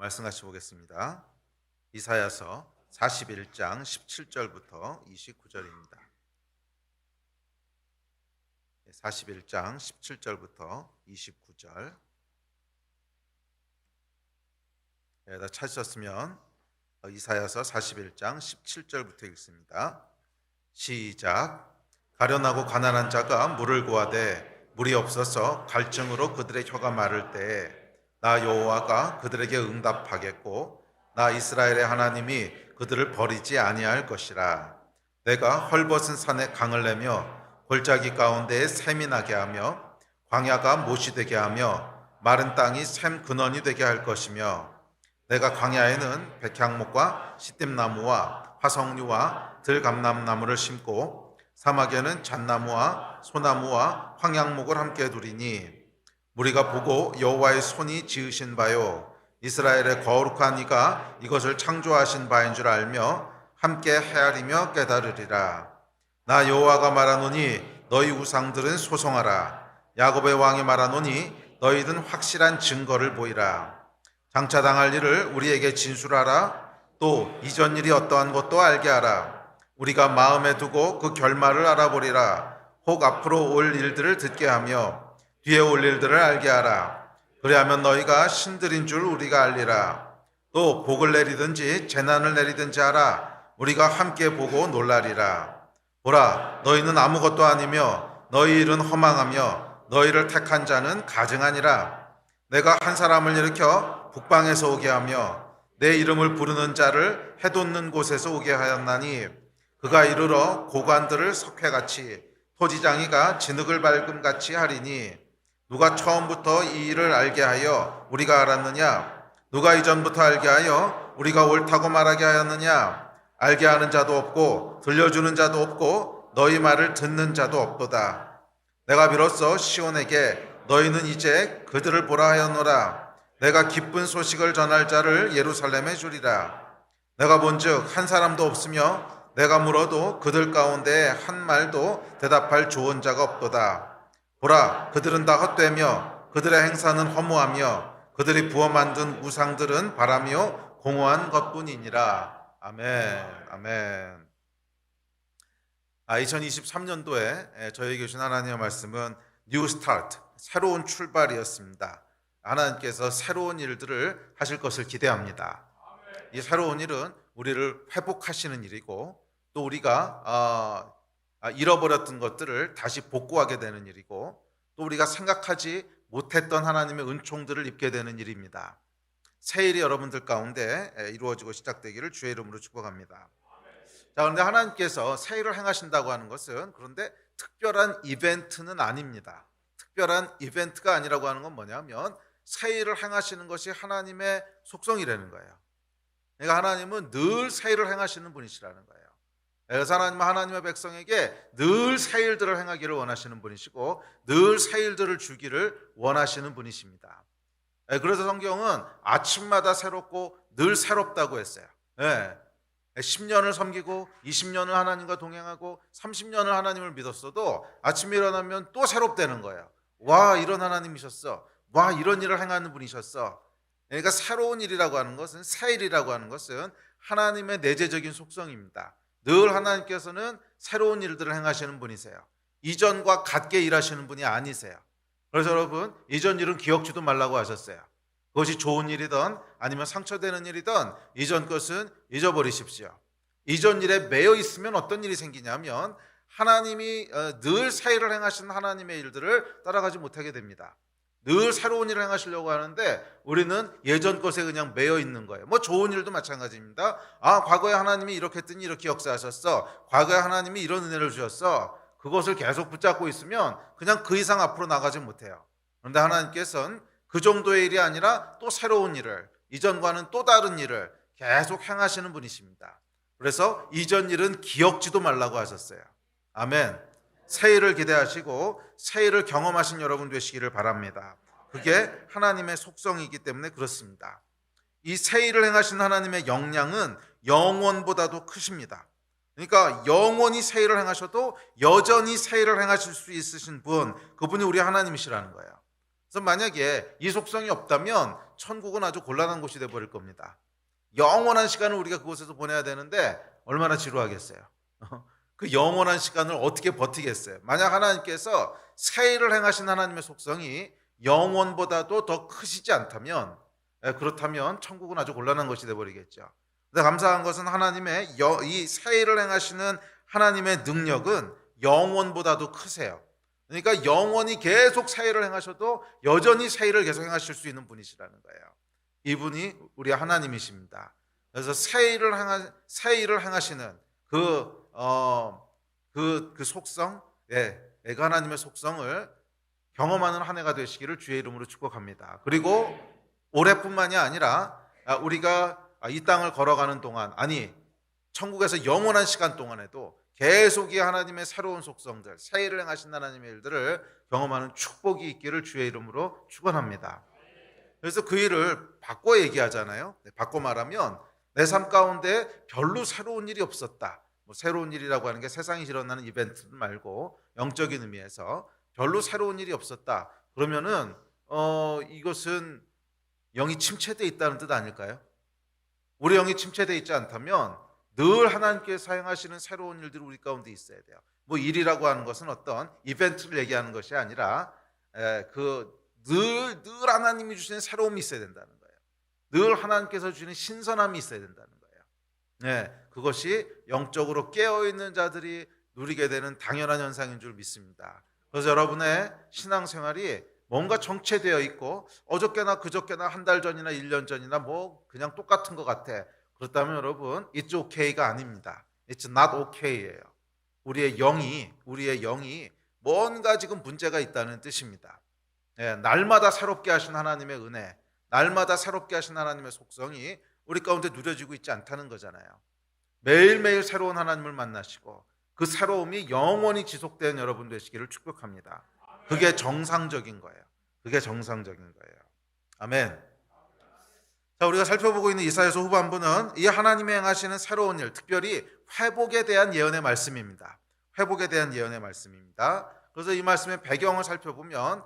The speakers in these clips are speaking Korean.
말씀 같이 보겠습니다. 이사야서 41장 17절부터 29절입니다. 41장 17절부터 29절. 다 찾으셨으면 이사야서 41장 17절부터 읽습니다. 시작. 가련하고 가난한 자가 물을 구하되 물이 없어서 갈증으로 그들의 혀가 마를 때에 나 여호와가 그들에게 응답하겠고 나 이스라엘의 하나님이 그들을 버리지 아니할 것이라. 내가 헐벗은 산에 강을 내며 골짜기 가운데에 샘이 나게 하며 광야가 못이 되게 하며 마른 땅이 샘 근원이 되게 할 것이며 내가 광야에는 백향목과 시띠나무와 화석류와 들감람나무를 심고 사막에는 잣나무와 소나무와 황양목을 함께 두리니 우리가 보고 여호와의 손이 지으신 바요 이스라엘의 거룩한 이가 이것을 창조하신 바인 줄 알며 함께 헤아리며 깨달으리라. 나 여호와가 말하노니 너희 우상들은 소송하라. 야곱의 왕이 말하노니 너희는 확실한 증거를 보이라. 장차 당할 일을 우리에게 진술하라. 또 이전 일이 어떠한 것도 알게 하라. 우리가 마음에 두고 그 결말을 알아보리라. 혹 앞으로 올 일들을 듣게 하며 뒤에 올 일들을 알게 하라. 그리하면 너희가 신들인 줄 우리가 알리라. 또 복을 내리든지 재난을 내리든지 하라. 우리가 함께 보고 놀라리라. 보라, 너희는 아무것도 아니며 너희 일은 허망하며 너희를 택한 자는 가증하니라. 내가 한 사람을 일으켜 북방에서 오게 하며 내 이름을 부르는 자를 해돋는 곳에서 오게 하였나니 그가 이르러 고관들을 석회같이 토지장이가 진흙을 밟음같이 하리니 누가 처음부터 이 일을 알게 하여 우리가 알았느냐? 누가 이전부터 알게 하여 우리가 옳다고 말하게 하였느냐? 알게 하는 자도 없고 들려주는 자도 없고 너희 말을 듣는 자도 없도다. 내가 비로소 시온에게 너희는 이제 그들을 보라 하였노라. 내가 기쁜 소식을 전할 자를 예루살렘에 주리라. 내가 본즉 한 사람도 없으며 내가 물어도 그들 가운데 한 말도 대답할 좋은 자가 없도다. 보라, 그들은 다 헛되며 그들의 행사는 허무하며 그들이 부어 만든 우상들은 바라며 공허한 것뿐이니라. 아멘. 아멘. 2023년도에 저에게 주신 하나님의 말씀은 뉴 스타트, 새로운 출발이었습니다. 하나님께서 새로운 일들을 하실 것을 기대합니다. 이 새로운 일은 우리를 회복하시는 일이고 또 우리가 잃어버렸던 것들을 다시 복구하게 되는 일이고 또 우리가 생각하지 못했던 하나님의 은총들을 입게 되는 일입니다. 새 일이 여러분들 가운데 이루어지고 시작되기를 주의 이름으로 축복합니다. 자, 그런데 하나님께서 새 일을 행하신다고 하는 것은 그런데 특별한 이벤트는 아닙니다. 특별한 이벤트가 아니라고 하는 건 뭐냐면 새 일을 행하시는 것이 하나님의 속성이라는 거예요. 그러니까 하나님은 늘 새 일을 행하시는 분이시라는 거예요. 그래서 하나님은 하나님의 백성에게 늘 새 일들을 행하기를 원하시는 분이시고 늘 새 일들을 주기를 원하시는 분이십니다. 그래서 성경은 아침마다 새롭고 늘 새롭다고 했어요. 10년을 섬기고 20년을 하나님과 동행하고 30년을 하나님을 믿었어도 아침에 일어나면 또 새롭다는 거예요. 와, 이런 하나님이셨어. 와, 이런 일을 행하는 분이셨어. 그러니까 새로운 일이라고 하는 것은, 새 일이라고 하는 것은 하나님의 내재적인 속성입니다. 늘 하나님께서는 새로운 일들을 행하시는 분이세요. 이전과 같게 일하시는 분이 아니세요. 그래서 여러분, 이전 일은 기억지도 말라고 하셨어요. 그것이 좋은 일이든 아니면 상처되는 일이든 이전 것은 잊어버리십시오. 이전 일에 매여 있으면 어떤 일이 생기냐면 하나님이 늘 새 일을 행하시는 하나님의 일들을 따라가지 못하게 됩니다. 늘 새로운 일을 행하시려고 하는데 우리는 예전 것에 그냥 매여 있는 거예요. 뭐 좋은 일도 마찬가지입니다. 과거에 하나님이 이렇게 했더니 이렇게 역사하셨어. 과거에 하나님이 이런 은혜를 주셨어. 그것을 계속 붙잡고 있으면 그냥 그 이상 앞으로 나가지 못해요. 그런데 하나님께서는 그 정도의 일이 아니라 또 새로운 일을, 이전과는 또 다른 일을 계속 행하시는 분이십니다. 그래서 이전 일은 기억지도 말라고 하셨어요. 아멘. 새 일을 기대하시고 새 일을 경험하신 여러분 되시기를 바랍니다. 그게 하나님의 속성이기 때문에 그렇습니다. 이 새 일을 행하신 하나님의 역량은 영원보다도 크십니다. 그러니까 영원히 새 일을 행하셔도 여전히 새 일을 행하실 수 있으신 분, 그분이 우리 하나님이시라는 거예요. 그래서 만약에 이 속성이 없다면 천국은 아주 곤란한 곳이 되어버릴 겁니다. 영원한 시간을 우리가 그곳에서 보내야 되는데 얼마나 지루하겠어요. 그 영원한 시간을 어떻게 버티겠어요. 만약 하나님께서 새 일을 행하신 하나님의 속성이 영원보다도 더 크시지 않다면, 그렇다면 천국은 아주 곤란한 것이 되어버리겠죠. 근데 감사한 것은 하나님의 이 새 일을 행하시는 하나님의 능력은 영원보다도 크세요. 그러니까 영원히 계속 새 일을 행하셔도 여전히 새 일을 계속 행하실 수 있는 분이시라는 거예요. 이분이 우리 하나님이십니다. 그래서 새 일을 행하시는 그 속성, 그 하나님의 속성을 경험하는 한 해가 되시기를 주의 이름으로 축복합니다. 그리고 올해뿐만이 아니라 우리가 이 땅을 걸어가는 동안, 아니 천국에서 영원한 시간 동안에도 계속 이 하나님의 새로운 속성들, 새 일을 행하신 하나님의 일들을 경험하는 축복이 있기를 주의 이름으로 축원합니다. 그래서 그 일을 바꿔 얘기하잖아요. 바꿔 말하면 내 삶 가운데 별로 새로운 일이 없었다. 새로운 일이라고 하는 게 세상에 일어나는 이벤트 말고 영적인 의미에서 별로 새로운 일이 없었다. 그러면은 이것은 영이 침체되어 있다는 뜻 아닐까요? 우리 영이 침체되어 있지 않다면 늘 하나님께서 사용하시는 새로운 일들이 우리 가운데 있어야 돼요. 일이라고 하는 것은 어떤 이벤트를 얘기하는 것이 아니라 늘 하나님이 주시는 새로움이 있어야 된다는 거예요. 늘 하나님께서 주시는 신선함이 있어야 된다는 거예요. 그것이 영적으로 깨어있는 자들이 누리게 되는 당연한 현상인 줄 믿습니다. 그래서 여러분의 신앙생활이 뭔가 정체되어 있고 어저께나 그저께나 한 달 전이나 1년 전이나 그냥 똑같은 것 같아. 그렇다면 여러분 It's okay가 아닙니다. It's not okay예요. 우리의 영이 뭔가 지금 문제가 있다는 뜻입니다. 날마다 새롭게 하신 하나님의 은혜, 날마다 새롭게 하신 하나님의 속성이 우리 가운데 누려지고 있지 않다는 거잖아요. 매일매일 새로운 하나님을 만나시고 그 새로움이 영원히 지속되는 여러분 되시기를 축복합니다. 그게 정상적인 거예요. 아멘. 자, 우리가 살펴보고 있는 이사야서 후반부는 이 하나님이 행하시는 새로운 일, 특별히 회복에 대한 예언의 말씀입니다. 그래서 이 말씀의 배경을 살펴보면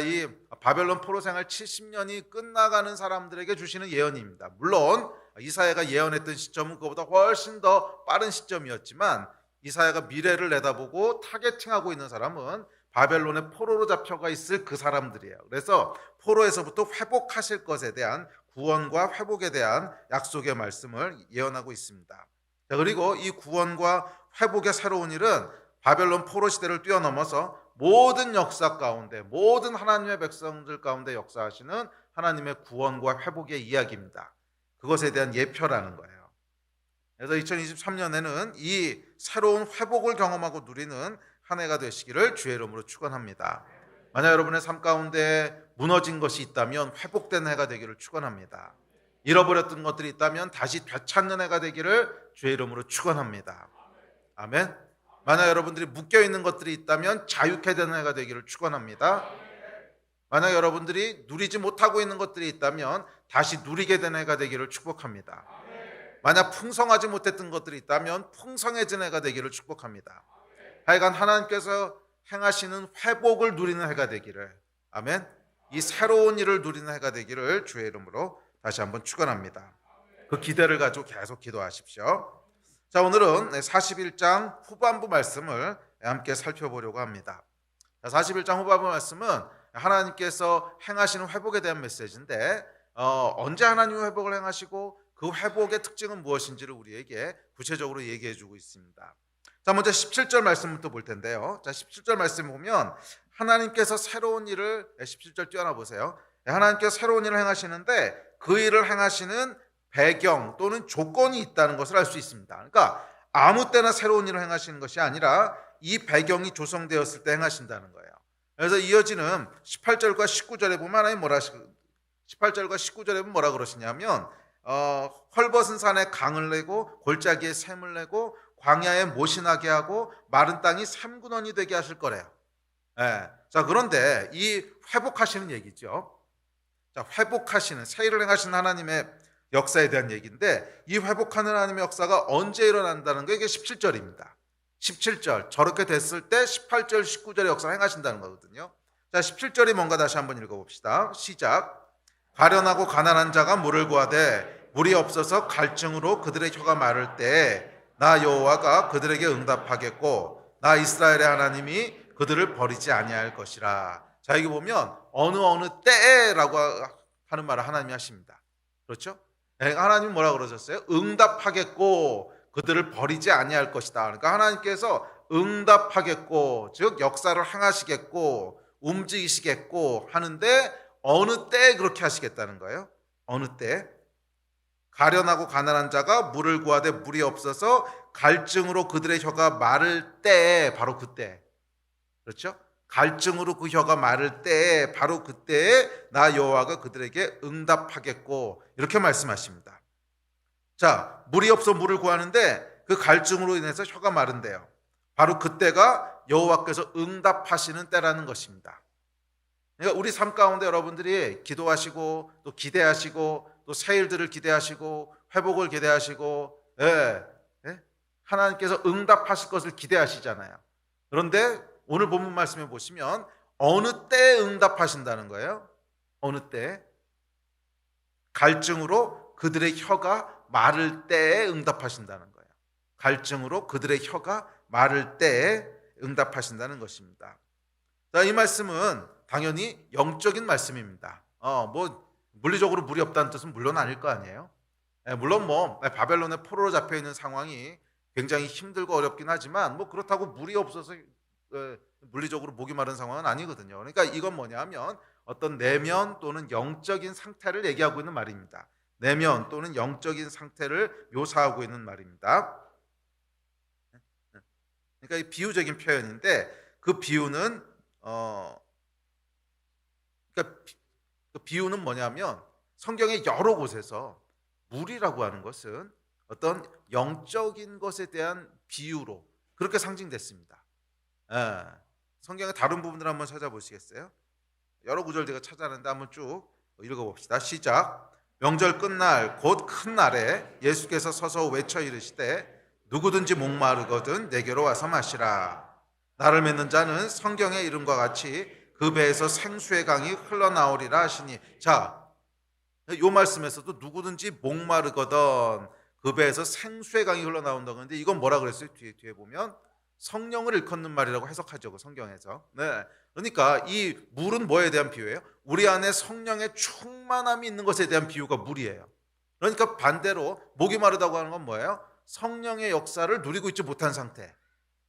이 바벨론 포로 생활 70년이 끝나가는 사람들에게 주시는 예언입니다. 물론 이사야가 예언했던 시점은 그보다 훨씬 더 빠른 시점이었지만 이사야가 미래를 내다보고 타겟팅하고 있는 사람은 바벨론의 포로로 잡혀가 있을 그 사람들이에요. 그래서 포로에서부터 회복하실 것에 대한 구원과 회복에 대한 약속의 말씀을 예언하고 있습니다. 그리고 이 구원과 회복의 새로운 일은 바벨론 포로 시대를 뛰어넘어서 모든 역사 가운데, 모든 하나님의 백성들 가운데 역사하시는 하나님의 구원과 회복의 이야기입니다. 그것에 대한 예표라는 거예요. 그래서 2023년에는 이 새로운 회복을 경험하고 누리는 한 해가 되시기를 주의 이름으로 축원합니다. 만약 여러분의 삶 가운데 무너진 것이 있다면 회복된 해가 되기를 축원합니다. 잃어버렸던 것들이 있다면 다시 되찾는 해가 되기를 주의 이름으로 축원합니다. 아멘. 만약 여러분들이 묶여있는 것들이 있다면 자유케 되는 해가 되기를 축원합니다. 만약 여러분들이 누리지 못하고 있는 것들이 있다면 다시 누리게 되는 해가 되기를 축복합니다. 만약 풍성하지 못했던 것들이 있다면 풍성해진 해가 되기를 축복합니다. 하여간 하나님께서 행하시는 회복을 누리는 해가 되기를, 아멘. 이 새로운 일을 누리는 해가 되기를 주의 이름으로 다시 한번 축원합니다. 그 기대를 가지고 계속 기도하십시오. 자, 오늘은 41장 후반부 말씀을 함께 살펴보려고 합니다. 41장 후반부 말씀은 하나님께서 행하시는 회복에 대한 메시지인데 언제 하나님이 회복을 행하시고 그 회복의 특징은 무엇인지를 우리에게 구체적으로 얘기해 주고 있습니다. 자, 먼저 17절 말씀부터 볼 텐데요. 자, 17절 말씀 보면 하나님께서 새로운 일을 17절 뛰어나 보세요. 하나님께서 새로운 일을 행하시는데 그 일을 행하시는 배경 또는 조건이 있다는 것을 알 수 있습니다. 그러니까 아무 때나 새로운 일을 행하시는 것이 아니라 이 배경이 조성되었을 때 행하신다는 거예요. 그래서 이어지는 18절과 19절에 보면 하나님 18절과 19절에 보면 뭐라 그러시냐면 헐벗은 산에 강을 내고 골짜기에 샘을 내고 광야에 모신하게 하고 마른 땅이 샘근원이 되게 하실 거래요. 자, 그런데 이 회복하시는 얘기죠. 자, 회복하시는 새 일을 행하시는 하나님의 역사에 대한 얘기인데 이 회복하는 하나님의 역사가 언제 일어난다는 게 이게 17절입니다. 17절 저렇게 됐을 때 18절 19절의 역사를 행하신다는 거거든요. 자, 17절이 뭔가 다시 한번 읽어봅시다. 시작. 가련하고 가난한 자가 물을 구하되 물이 없어서 갈증으로 그들의 혀가 마를 때에 나 여호와가 그들에게 응답하겠고 나 이스라엘의 하나님이 그들을 버리지 아니할 것이라. 자, 여기 보면 어느 때라고 하는 말을 하나님이 하십니다. 그렇죠? 하나님 뭐라 그러셨어요? 응답하겠고 그들을 버리지 아니할 것이다. 그러니까 하나님께서 응답하겠고, 즉 역사를 행하시겠고 움직이시겠고 하는데 어느 때에 그렇게 하시겠다는 거예요. 어느 때? 가련하고 가난한 자가 물을 구하되 물이 없어서 갈증으로 그들의 혀가 마를 때에, 바로 그때. 그렇죠? 갈증으로 그 혀가 마를 때에, 바로 그때에 나 여호와가 그들에게 응답하겠고, 이렇게 말씀하십니다. 자, 물이 없어 물을 구하는데 그 갈증으로 인해서 혀가 마른대요. 바로 그때가 여호와께서 응답하시는 때라는 것입니다. 그러니까 우리 삶 가운데 여러분들이 기도하시고 또 기대하시고 또 새 일들을 기대하시고 회복을 기대하시고, 하나님께서 응답하실 것을 기대하시잖아요. 그런데 오늘 본문 말씀에 보시면 어느 때에 응답하신다는 거예요. 어느 때? 갈증으로 그들의 혀가 마를 때에 응답하신다는 거예요. 갈증으로 그들의 혀가 마를 때에 응답하신다는 것입니다. 자, 이 말씀은 당연히 영적인 말씀입니다. 물리적으로 물이 없다는 뜻은 물론 아닐 거 아니에요. 물론 바벨론의 포로로 잡혀 있는 상황이 굉장히 힘들고 어렵긴 하지만 그렇다고 물이 없어서 물리적으로 목이 마른 상황은 아니거든요. 그러니까 이건 뭐냐면 어떤 내면 또는 영적인 상태를 얘기하고 있는 말입니다. 내면 또는 영적인 상태를 묘사하고 있는 말입니다. 그러니까 이 비유적인 표현인데 그 비유는 그 비유는 뭐냐면 성경의 여러 곳에서 물이라고 하는 것은 어떤 영적인 것에 대한 비유로 그렇게 상징됐습니다. 성경의 다른 부분들 한번 찾아보시겠어요? 여러 구절 제가 찾아냈는데 한번 쭉 읽어봅시다. 시작. 명절 끝날 곧 큰 날에 예수께서 서서 외쳐 이르시되 누구든지 목마르거든 내게로 와서 마시라. 나를 믿는 자는 성경의 이름과 같이 그 배에서 생수의 강이 흘러나오리라 하시니. 자, 이 말씀에서도 누구든지 목마르거든 그 배에서 생수의 강이 흘러나온다고 하는데 이건 뭐라 그랬어요? 뒤에 보면 성령을 일컫는 말이라고 해석하죠. 그 성경에서. 그러니까 이 물은 뭐에 대한 비유예요? 우리 안에 성령의 충만함이 있는 것에 대한 비유가 물이에요. 그러니까 반대로 목이 마르다고 하는 건 뭐예요? 성령의 역사를 누리고 있지 못한 상태,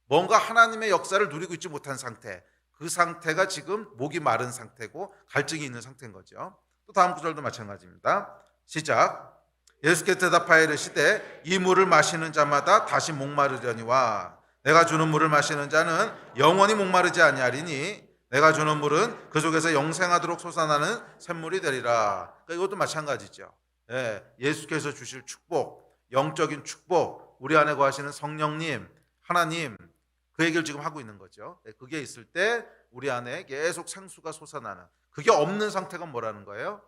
뭔가 하나님의 역사를 누리고 있지 못한 상태, 그 상태가 지금 목이 마른 상태고 갈증이 있는 상태인 거죠. 또 다음 구절도 마찬가지입니다. 시작. 예수께서 대답하여 이르시되 이 물을 마시는 자마다 다시 목마르려니와 내가 주는 물을 마시는 자는 영원히 목마르지 아니하리니 내가 주는 물은 그 속에서 영생하도록 솟아나는 샘물이 되리라. 그러니까 이것도 마찬가지죠. 예수께서 주실 축복, 영적인 축복, 우리 안에 거하시는 성령님, 하나님, 그 얘기를 지금 하고 있는 거죠. 그게 있을 때 우리 안에 계속 생수가 솟아나는, 그게 없는 상태가 뭐라는 거예요?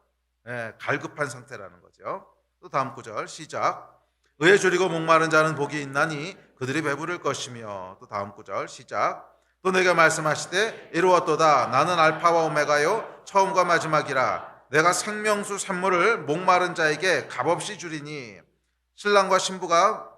갈급한 상태라는 거죠. 또 다음 구절 시작. 의에 줄이고 목마른 자는 복이 있나니 그들이 배부를 것이며. 또 다음 구절 시작. 또 내가 말씀하시되 이루었도다. 나는 알파와 오메가요 처음과 마지막이라. 내가 생명수 샘물을 목마른 자에게 값없이 주리니. 신랑과 신부가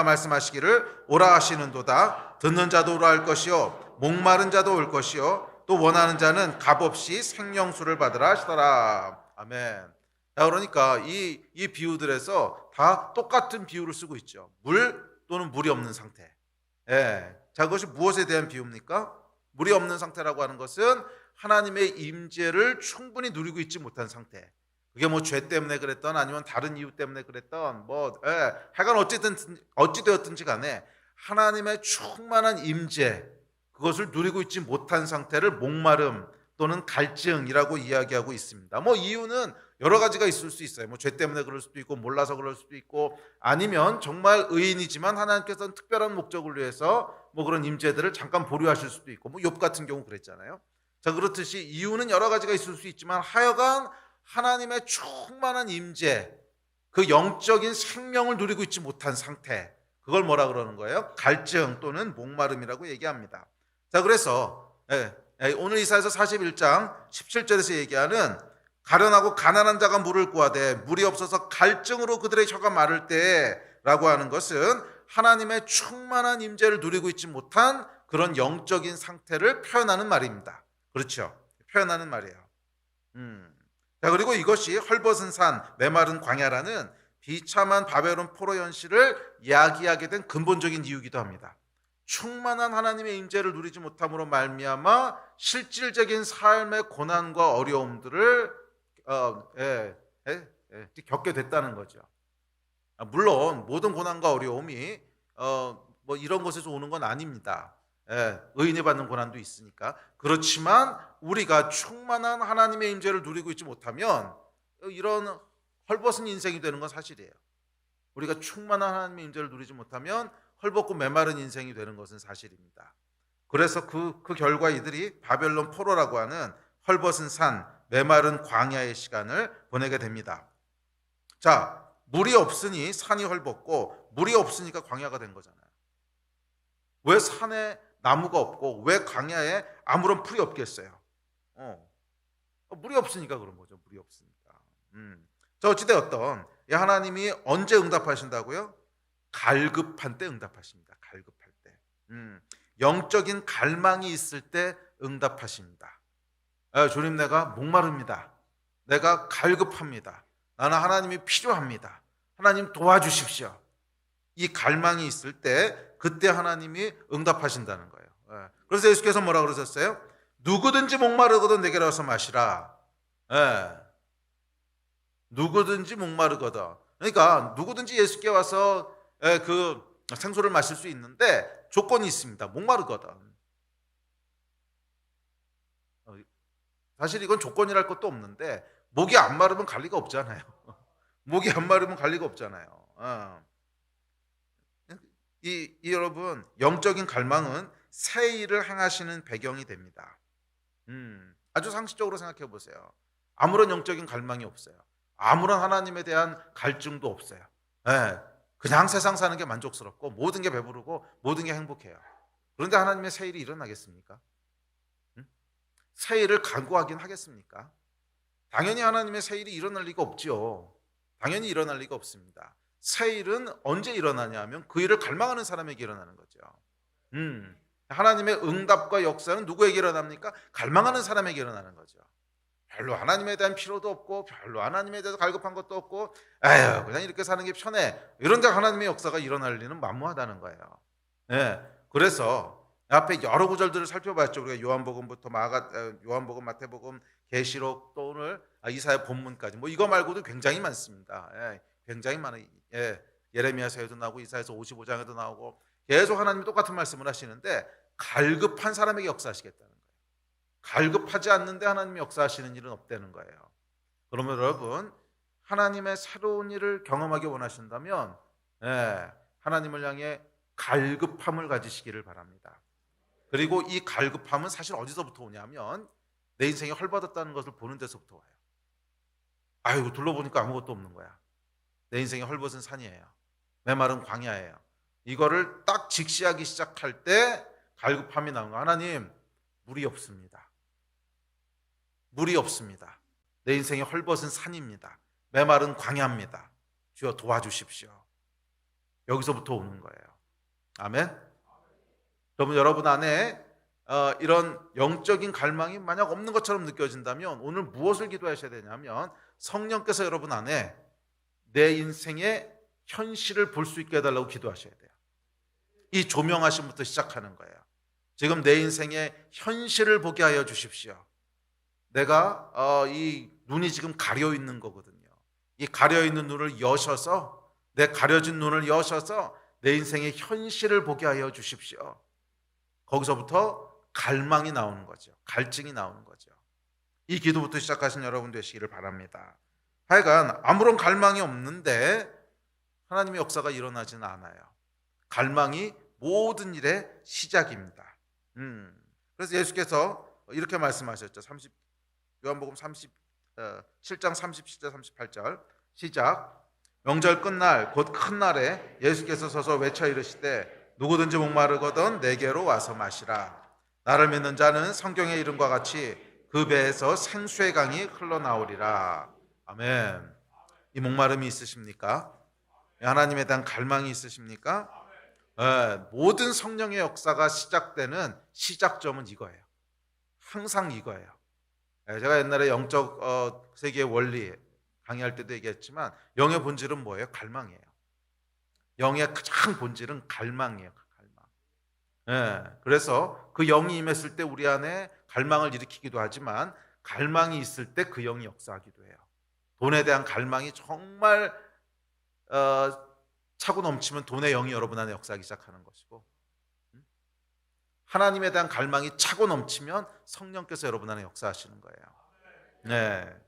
말씀하시기를 오라 하시는도다. 듣는 자도 오라 할 것이요 목마른 자도 올 것이요 또 원하는 자는 값없이 생명수를 받으라 하시더라. 아멘. 자, 그러니까 이 비유들에서 다 똑같은 비유를 쓰고 있죠. 물 또는 물이 없는 상태. 자, 그것이 무엇에 대한 비유입니까? 물이 없는 상태라고 하는 것은 하나님의 임재를 충분히 누리고 있지 못한 상태. 그게 죄 때문에 그랬던 아니면 다른 이유 때문에 그랬던 하여간 어찌 되었든지 간에 하나님의 충만한 임재, 그것을 누리고 있지 못한 상태를 목마름 또는 갈증이라고 이야기하고 있습니다. 이유는 여러 가지가 있을 수 있어요. 죄 때문에 그럴 수도 있고 몰라서 그럴 수도 있고 아니면 정말 의인이지만 하나님께서는 특별한 목적을 위해서 그런 임재들을 잠깐 보류하실 수도 있고 욥 같은 경우 그랬잖아요. 자, 그렇듯이 이유는 여러 가지가 있을 수 있지만 하여간 하나님의 충만한 임재, 그 영적인 생명을 누리고 있지 못한 상태, 그걸 뭐라 그러는 거예요? 갈증 또는 목마름이라고 얘기합니다. 자, 그래서 오늘 이사야서 41장 17절에서 얘기하는 가련하고 가난한 자가 물을 구하되 물이 없어서 갈증으로 그들의 혀가 마를 때라고 하는 것은 하나님의 충만한 임재를 누리고 있지 못한 그런 영적인 상태를 표현하는 말입니다. 그렇죠? 표현하는 말이에요. 자, 그리고 이것이 헐벗은 산, 메마른 광야라는 비참한 바벨론 포로 현실을 이야기하게 된 근본적인 이유이기도 합니다. 충만한 하나님의 임재를 누리지 못함으로 말미암아 실질적인 삶의 고난과 어려움들을 겪게 됐다는 거죠. 물론 모든 고난과 어려움이 뭐 이런 것에서 오는 건 아닙니다. 의인이 받는 고난도 있으니까. 그렇지만 우리가 충만한 하나님의 임재를 누리고 있지 못하면 이런 헐벗은 인생이 되는 건 사실이에요. 우리가 충만한 하나님의 임재를 누리지 못하면 헐벗고 메마른 인생이 되는 것은 사실입니다. 그래서 그 결과 이들이 바벨론 포로라고 하는 헐벗은 산, 메마른 광야의 시간을 보내게 됩니다. 자, 물이 없으니 산이 헐벗고 물이 없으니까 광야가 된 거잖아요. 왜 산에 나무가 없고 왜 광야에 아무런 풀이 없겠어요? 물이 없으니까 그런 거죠. 물이 없으니까. 자, 어찌되었던 하나님이 언제 응답하신다고요? 갈급한 때 응답하십니다. 갈급할 때. 영적인 갈망이 있을 때 응답하십니다. 주님, 내가 목마릅니다. 내가 갈급합니다. 나는 하나님이 필요합니다. 하나님 도와주십시오. 이 갈망이 있을 때 그때 하나님이 응답하신다는 거예요. 그래서 예수께서 뭐라고 그러셨어요? 누구든지 목마르거든 내게로 와서 마시라. 누구든지 목마르거든. 그러니까 누구든지 예수께 와서 그 생수를 마실 수 있는데 조건이 있습니다. 목마르거든. 사실 이건 조건이랄 것도 없는데 목이 안 마르면 갈 리가 없잖아요. 목이 안 마르면 갈 리가 없잖아요. 여러분, 영적인 갈망은 새 일을 행하시는 배경이 됩니다. 아주 상식적으로 생각해 보세요. 아무런 영적인 갈망이 없어요. 아무런 하나님에 대한 갈증도 없어요. 그냥 세상 사는 게 만족스럽고 모든 게 배부르고 모든 게 행복해요. 그런데 하나님의 새 일이 일어나겠습니까? 새 일을 간구하긴 하겠습니까? 당연히 하나님의 새 일이 일어날 리가 없죠. 당연히 일어날 리가 없습니다. 새 일은 언제 일어나냐 하면 그 일을 갈망하는 사람에게 일어나는 거죠. 하나님의 응답과 역사는 누구에게 일어납니까? 갈망하는 사람에게 일어나는 거죠. 별로 하나님에 대한 필요도 없고 별로 하나님에 대해서 갈급한 것도 없고 그냥 이렇게 사는 게 편해. 이런 데 하나님의 역사가 일어날 리는 만무하다는 거예요. 그래서 앞에 여러 구절들을 살펴봤죠. 우리가 요한복음부터 요한복음, 마태복음, 계시록 또 오늘 이사야 본문까지 뭐 이거 말고도 굉장히 많습니다. 굉장히 많아요. 예레미야서에도 나오고 이사야서 55장에도 나오고 계속 하나님이 똑같은 말씀을 하시는데 갈급한 사람에게 역사하시겠다는 거예요. 갈급하지 않는데 하나님이 역사하시는 일은 없다는 거예요. 그러면 여러분, 하나님의 새로운 일을 경험하기 원하신다면 하나님을 향해 갈급함을 가지시기를 바랍니다. 그리고 이 갈급함은 사실 어디서부터 오냐면 내 인생이 헐벗었다는 것을 보는 데서부터 와요. 아이고, 둘러보니까 아무것도 없는 거야. 내 인생이 헐벗은 산이에요. 메마른 광야예요. 이거를 딱 직시하기 시작할 때 갈급함이 나오는 거예요. 하나님, 물이 없습니다. 물이 없습니다. 내 인생이 헐벗은 산입니다. 메마른 광야입니다. 주여 도와주십시오. 여기서부터 오는 거예요. 아멘. 그러면 여러분 안에 이런 영적인 갈망이 만약 없는 것처럼 느껴진다면 오늘 무엇을 기도하셔야 되냐면 성령께서 여러분 안에 내 인생의 현실을 볼 수 있게 해달라고 기도하셔야 돼요. 이 조명하심부터 시작하는 거예요. 지금 내 인생의 현실을 보게 하여 주십시오. 내가 이 눈이 지금 가려 있는 거거든요. 이 가려 있는 눈을 여셔서 내 가려진 눈을 여셔서 내 인생의 현실을 보게 하여 주십시오. 거기서부터 갈망이 나오는 거죠. 갈증이 나오는 거죠. 이 기도부터 시작하신 여러분 되시기를 바랍니다. 하여간 아무런 갈망이 없는데 하나님의 역사가 일어나지는 않아요. 갈망이 모든 일의 시작입니다. 그래서 예수께서 이렇게 말씀하셨죠. 요한복음 7장 37절 38절 시작. 명절 끝날 곧 큰 날에 예수께서 서서 외쳐 이르시되 누구든지 목마르거든 내게로 와서 마시라. 나를 믿는 자는 성경의 이름과 같이 그 배에서 생수의 강이 흘러나오리라. 아멘. 이 목마름이 있으십니까? 하나님에 대한 갈망이 있으십니까? 모든 성령의 역사가 시작되는 시작점은 이거예요. 항상 이거예요. 제가 옛날에 영적 세계의 원리 강의할 때도 얘기했지만 영의 본질은 뭐예요? 갈망이에요. 영의 가장 본질은 갈망이에요. 갈망. 그래서 그 영이 임했을 때 우리 안에 갈망을 일으키기도 하지만 갈망이 있을 때 그 영이 역사하기도 해요. 돈에 대한 갈망이 정말 차고 넘치면 돈의 영이 여러분 안에 역사하기 시작하는 것이고, 하나님에 대한 갈망이 차고 넘치면 성령께서 여러분 안에 역사하시는 거예요. 네,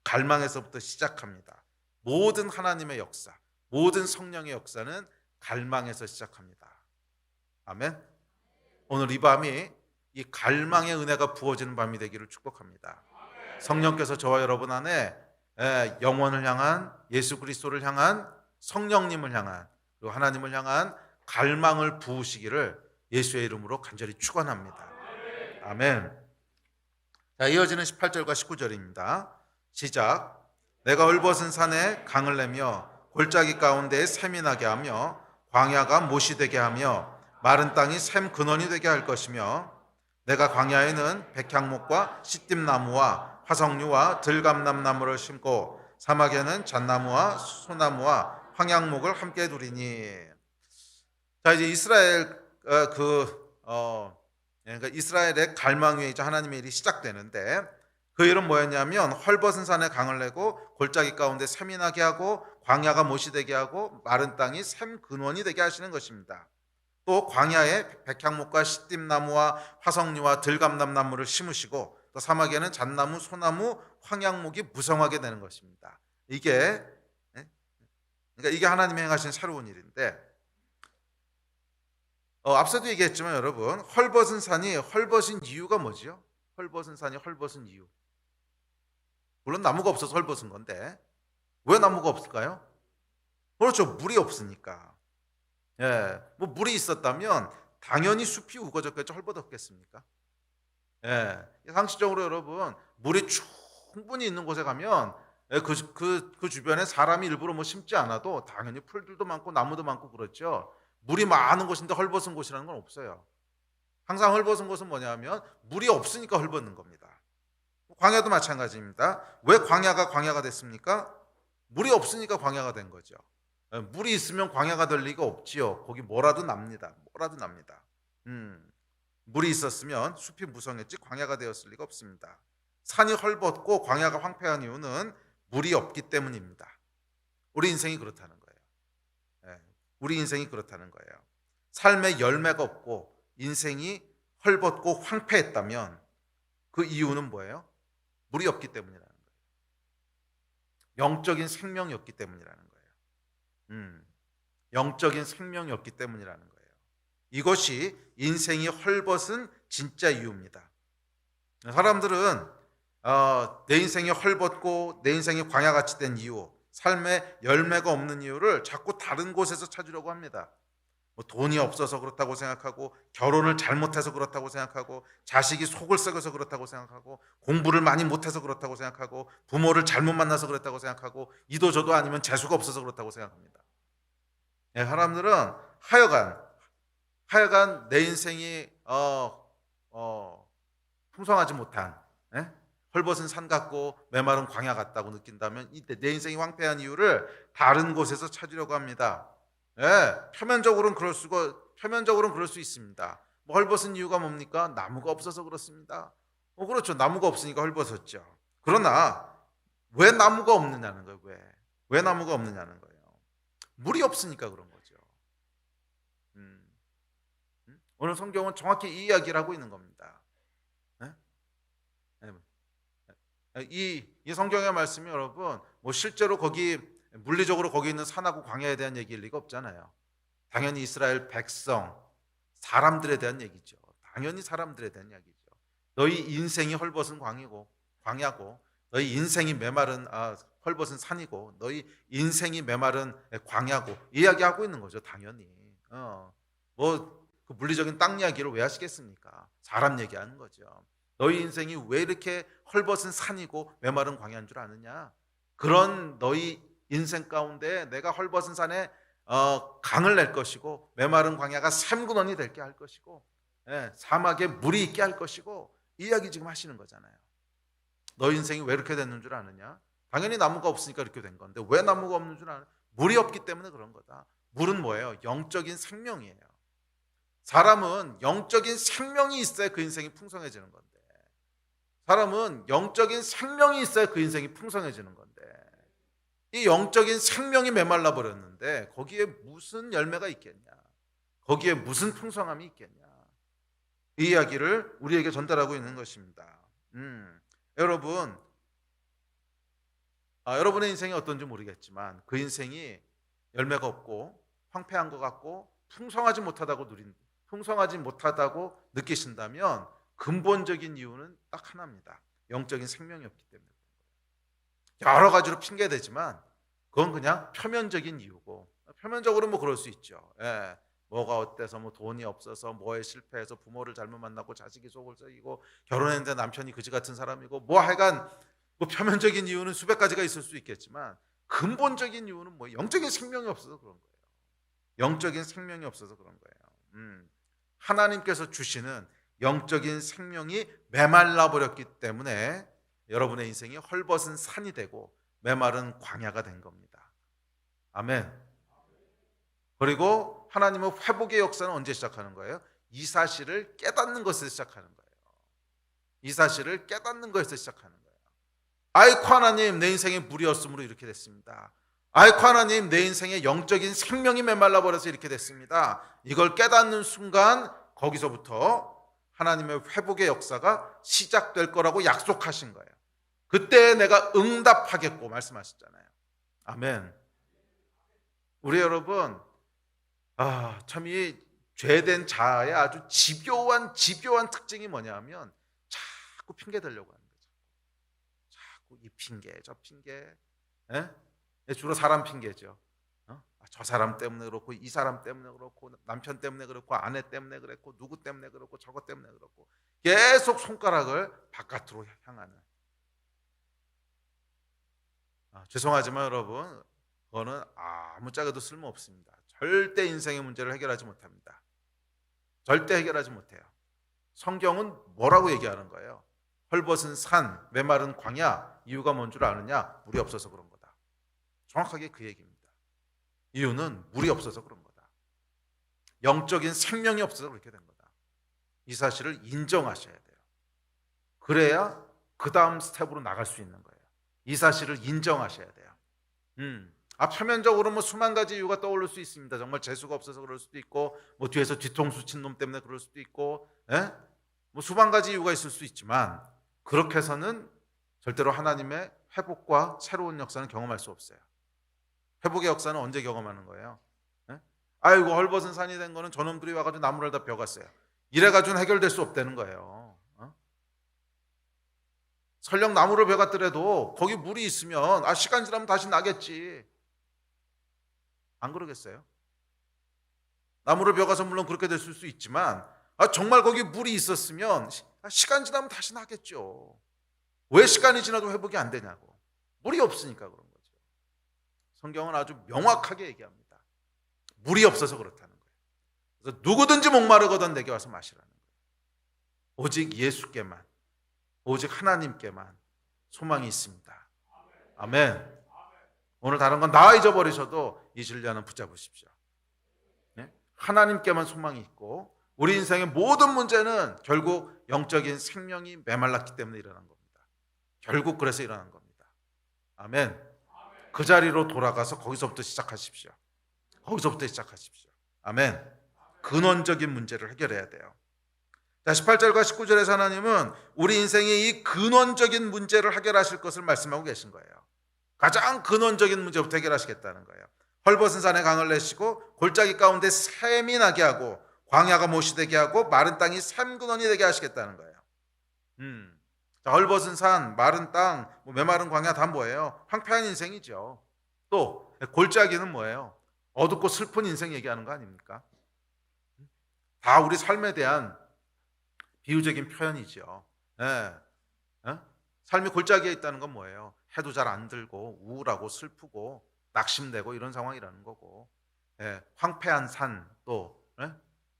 갈망에서부터 시작합니다. 모든 하나님의 역사, 모든 성령의 역사는 갈망에서 시작합니다. 아멘. 오늘 이 밤이 이 갈망의 은혜가 부어지는 밤이 되기를 축복합니다. 성령께서 저와 여러분 안에 영원을 향한, 예수 그리스도를 향한, 성령님을 향한, 그리고 하나님을 향한 갈망을 부으시기를 예수의 이름으로 간절히 축원합니다. 아멘. 자, 이어지는 18절과 19절입니다. 시작. 내가 헐벗은 산에 강을 내며 골짜기 가운데에 샘이 나게 하며 광야가 못이 되게 하며 마른 땅이 샘 근원이 되게 할 것이며 내가 광야에는 백향목과 시띠나무와 화석류와 들감남나무를 심고 사막에는 잣나무와 소나무와 황양목을 함께 두리니. 자, 이제 이스라엘 그러니까 이스라엘의 갈망 위에 이제 하나님의 일이 시작되는데, 그 일은 뭐였냐면 헐벗은 산에 강을 내고 골짜기 가운데 샘이 나게 하고 광야가 못이 되게 하고 마른 땅이 샘 근원이 되게 하시는 것입니다. 또 광야에 백향목과 시띠나무와 화석류와 들감남나무를 심으시고 또 사막에는 잣나무, 소나무, 황양목이 무성하게 되는 것입니다. 그러니까 이게 하나님이 행하신 새로운 일인데, 앞서도 얘기했지만 여러분, 헐벗은 산이 헐벗은 이유가 뭐지요? 헐벗은 산이 헐벗은 이유. 물론 나무가 없어서 헐벗은 건데 왜 나무가 없을까요? 그렇죠, 물이 없으니까. 뭐 물이 있었다면 당연히 숲이 우거졌겠죠. 헐벗었겠습니까? 상식적으로 여러분, 물이 충분히 있는 곳에 가면 그 주변에 사람이 일부러 뭐 심지 않아도 당연히 풀들도 많고 나무도 많고 그렇죠. 물이 많은 곳인데 헐벗은 곳이라는 건 없어요. 항상 헐벗은 곳은 뭐냐면 물이 없으니까 헐벗는 겁니다. 광야도 마찬가지입니다. 왜 광야가 광야가 됐습니까? 물이 없으니까 광야가 된 거죠. 물이 있으면 광야가 될 리가 없지요. 거기 뭐라도 납니다. 뭐라도 납니다. 물이 있었으면 숲이 무성했지 광야가 되었을 리가 없습니다. 산이 헐벗고 광야가 황폐한 이유는 물이 없기 때문입니다. 우리 인생이 그렇다는 거예요. 우리 인생이 그렇다는 거예요. 삶에 열매가 없고 인생이 헐벗고 황폐했다면 그 이유는 뭐예요? 물이 없기 때문이라는 거예요. 영적인 생명이 없기 때문이라는 거예요. 영적인 생명이 없기 때문이라는 거예요. 이것이 인생이 헐벗은 진짜 이유입니다. 사람들은 내 인생이 헐벗고 내 인생이 광야같이 된 이유, 삶에 열매가 없는 이유를 자꾸 다른 곳에서 찾으려고 합니다. 뭐 돈이 없어서 그렇다고 생각하고, 결혼을 잘못해서 그렇다고 생각하고, 자식이 속을 썩어서 그렇다고 생각하고, 공부를 많이 못해서 그렇다고 생각하고, 부모를 잘못 만나서 그렇다고 생각하고, 이도 저도 아니면 재수가 없어서 그렇다고 생각합니다. 사람들은 하여간 내 인생이 풍성하지 못한, 헐벗은 산 같고 메마른 광야 같다고 느낀다면 이때 내 인생이 황폐한 이유를 다른 곳에서 찾으려고 합니다. 표면적으로는 그럴 수 있습니다. 뭐 헐벗은 이유가 뭡니까? 나무가 없어서 그렇습니다. 그렇죠. 나무가 없으니까 헐벗었죠. 그러나 왜 나무가 없느냐는 거예요. 왜 나무가 없느냐는 거예요. 물이 없으니까 그런 거죠. 오늘 성경은 정확히 이 이야기를 하고 있는 겁니다. 이 성경의 말씀이 여러분, 뭐 실제로 물리적으로 거기 있는 산하고 광야에 대한 얘기일 리가 없잖아요. 당연히 이스라엘 백성, 사람들에 대한 얘기죠. 당연히 사람들에 대한 이야기죠. 너희 인생이 헐벗은 광야고, 너희 인생이 메마른 헐벗은 산이고, 너희 인생이 메마른 광야고, 이야기하고 있는 거죠. 당연히. 그 물리적인 땅 이야기를 왜 하시겠습니까? 사람 얘기하는 거죠. 너희 인생이 왜 이렇게 헐벗은 산이고 메마른 광야인 줄 아느냐? 그런 너희 인생 가운데 내가 헐벗은 산에 강을 낼 것이고 메마른 광야가 샘근원이 될게 할 것이고 사막에 물이 있게 할 것이고, 이 이야기 지금 하시는 거잖아요. 너희 인생이 왜 이렇게 됐는 줄 아느냐? 당연히 나무가 없으니까 이렇게 된 건데 왜 나무가 없는 줄 아느냐? 물이 없기 때문에 그런 거다. 물은 뭐예요? 영적인 생명이에요. 사람은 영적인 생명이 있어야 그 인생이 풍성해지는 건데, 사람은 영적인 생명이 있어야 그 인생이 풍성해지는 건데, 이 영적인 생명이 메말라 버렸는데 거기에 무슨 열매가 있겠냐? 거기에 무슨 풍성함이 있겠냐? 이 이야기를 우리에게 전달하고 있는 것입니다. 여러분, 여러분의 인생이 어떤지 모르겠지만 그 인생이 열매가 없고 황폐한 것 같고 풍성하지 못하다고 느끼신다면 근본적인 이유는 딱 하나입니다. 영적인 생명이 없기 때문에. 여러 가지로 핑계대지만 그건 그냥 표면적인 이유고, 표면적으로 뭐 그럴 수 있죠. 뭐가 어때서, 뭐 돈이 없어서, 뭐에 실패해서, 부모를 잘못 만나고, 자식이 속을 썩이고, 결혼했는데 남편이 그지 같은 사람이고, 뭐 하여간 뭐 표면적인 이유는 수백 가지가 있을 수 있겠지만 근본적인 이유는 뭐 영적인 생명이 없어서 그런 거예요. 영적인 생명이 없어서 그런 거예요. 하나님께서 주시는 영적인 생명이 메말라 버렸기 때문에 여러분의 인생이 헐벗은 산이 되고 메마른 광야가 된 겁니다. 아멘. 그리고 하나님은 회복의 역사는 언제 시작하는 거예요? 이 사실을 깨닫는 것에서 시작하는 거예요. 이 사실을 깨닫는 것에서 시작하는 거예요. 아이고 하나님, 내 인생에 물이 없음으로 이렇게 됐습니다. 아이고 하나님, 내 인생에 영적인 생명이 메말라 버려서 이렇게 됐습니다. 이걸 깨닫는 순간 거기서부터 하나님의 회복의 역사가 시작될 거라고 약속하신 거예요. 그때 내가 응답하겠고 말씀하셨잖아요. 아멘. 우리 여러분, 참 이 죄된 자의 아주 집요한 특징이 뭐냐면 자꾸 핑계 대려고 하는 거죠. 자꾸 이 핑계 저 핑계, 주로 사람 핑계죠. 저 사람 때문에 그렇고, 이 사람 때문에 그렇고, 남편 때문에 그렇고, 아내 때문에 그렇고, 누구 때문에 그렇고, 저것 때문에 그렇고, 계속 손가락을 바깥으로 향하는. 죄송하지만 여러분, 그거는 아무짝에도 쓸모없습니다. 절대 인생의 문제를 해결하지 못합니다. 절대 해결하지 못해요. 성경은 뭐라고 얘기하는 거예요? 헐벗은 산, 메마른 광야, 이유가 뭔 줄 아느냐? 물이 없어서 그런 거다. 정확하게 그 얘기입니다. 이유는 물이 없어서 그런 거다. 영적인 생명이 없어서 그렇게 된 거다. 이 사실을 인정하셔야 돼요. 그래야 그 다음 스텝으로 나갈 수 있는 거예요. 이 사실을 인정하셔야 돼요. 표면적으로 뭐 수만 가지 이유가 떠오를 수 있습니다. 정말 재수가 없어서 그럴 수도 있고, 뭐 뒤에서 뒤통수 친 놈 때문에 그럴 수도 있고, 뭐 수만 가지 이유가 있을 수 있지만 그렇게 해서는 절대로 하나님의 회복과 새로운 역사는 경험할 수 없어요. 회복의 역사는 언제 경험하는 거예요? 아이고 헐벗은 산이 된 거는 저놈들이 와가지고 나무를 다 벼갔어요. 이래가지고는 해결될 수 없다는 거예요. 설령 나무를 벼갔더라도 거기 물이 있으면 시간 지나면 다시 나겠지. 안 그러겠어요? 나무를 벼가서 물론 그렇게 됐을 수 있지만 정말 거기 물이 있었으면 시간 지나면 다시 나겠죠. 왜 시간이 지나도 회복이 안 되냐고. 물이 없으니까 그런 거죠. 성경은 아주 명확하게 얘기합니다. 물이 없어서 그렇다는 거예요. 그래서 누구든지 목마르거든 내게 와서 마시라는 거예요. 오직 예수께만, 오직 하나님께만 소망이 있습니다. 아멘. 오늘 다른 건 다 잊어버리셔도 이 진리는 붙잡으십시오. 하나님께만 소망이 있고, 우리 인생의 모든 문제는 결국 영적인 생명이 메말랐기 때문에 일어난 겁니다. 결국 그래서 일어난 겁니다. 아멘. 그 자리로 돌아가서 거기서부터 시작하십시오. 거기서부터 시작하십시오. 아멘. 근원적인 문제를 해결해야 돼요. 자, 18절과 19절에서 하나님은 우리 인생의 이 근원적인 문제를 해결하실 것을 말씀하고 계신 거예요. 가장 근원적인 문제부터 해결하시겠다는 거예요. 헐벗은 산에 강을 내시고 골짜기 가운데 샘이 나게 하고 광야가 못이 되게 하고 마른 땅이 샘근원이 되게 하시겠다는 거예요. 자, 헐벗은 산, 마른 땅, 메마른 광야 다 뭐예요? 황폐한 인생이죠. 또 골짜기는 뭐예요? 어둡고 슬픈 인생 얘기하는 거 아닙니까? 다 우리 삶에 대한 비유적인 표현이죠. 예. 어? 삶이 골짜기에 있다는 건 뭐예요? 해도 잘 안 들고 우울하고 슬프고 낙심되고 이런 상황이라는 거고, 예. 황폐한 산, 또 예?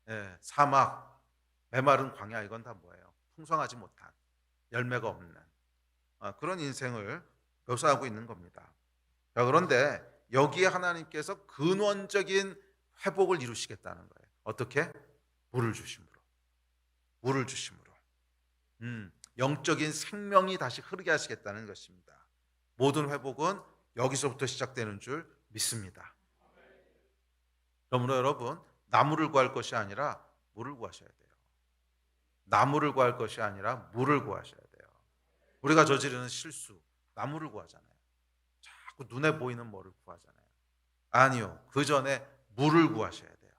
예. 사막, 메마른 광야, 이건 다 뭐예요? 풍성하지 못한, 열매가 없는 그런 인생을 묘사하고 있는 겁니다. 자, 그런데 여기에 하나님께서 근원적인 회복을 이루시겠다는 거예요. 어떻게? 물을 주심으로. 물을 주심으로. 영적인 생명이 다시 흐르게 하시겠다는 것입니다. 모든 회복은 여기서부터 시작되는 줄 믿습니다. 그러므로 여러분, 나무를 구할 것이 아니라 물을 구하셔야 돼요. 나무를 구할 것이 아니라 물을 구하셔야 돼요. 우리가 저지르는 실수, 나무를 구하잖아요. 자꾸 눈에 보이는 뭐를 구하잖아요. 아니요, 그 전에 물을 구하셔야 돼요.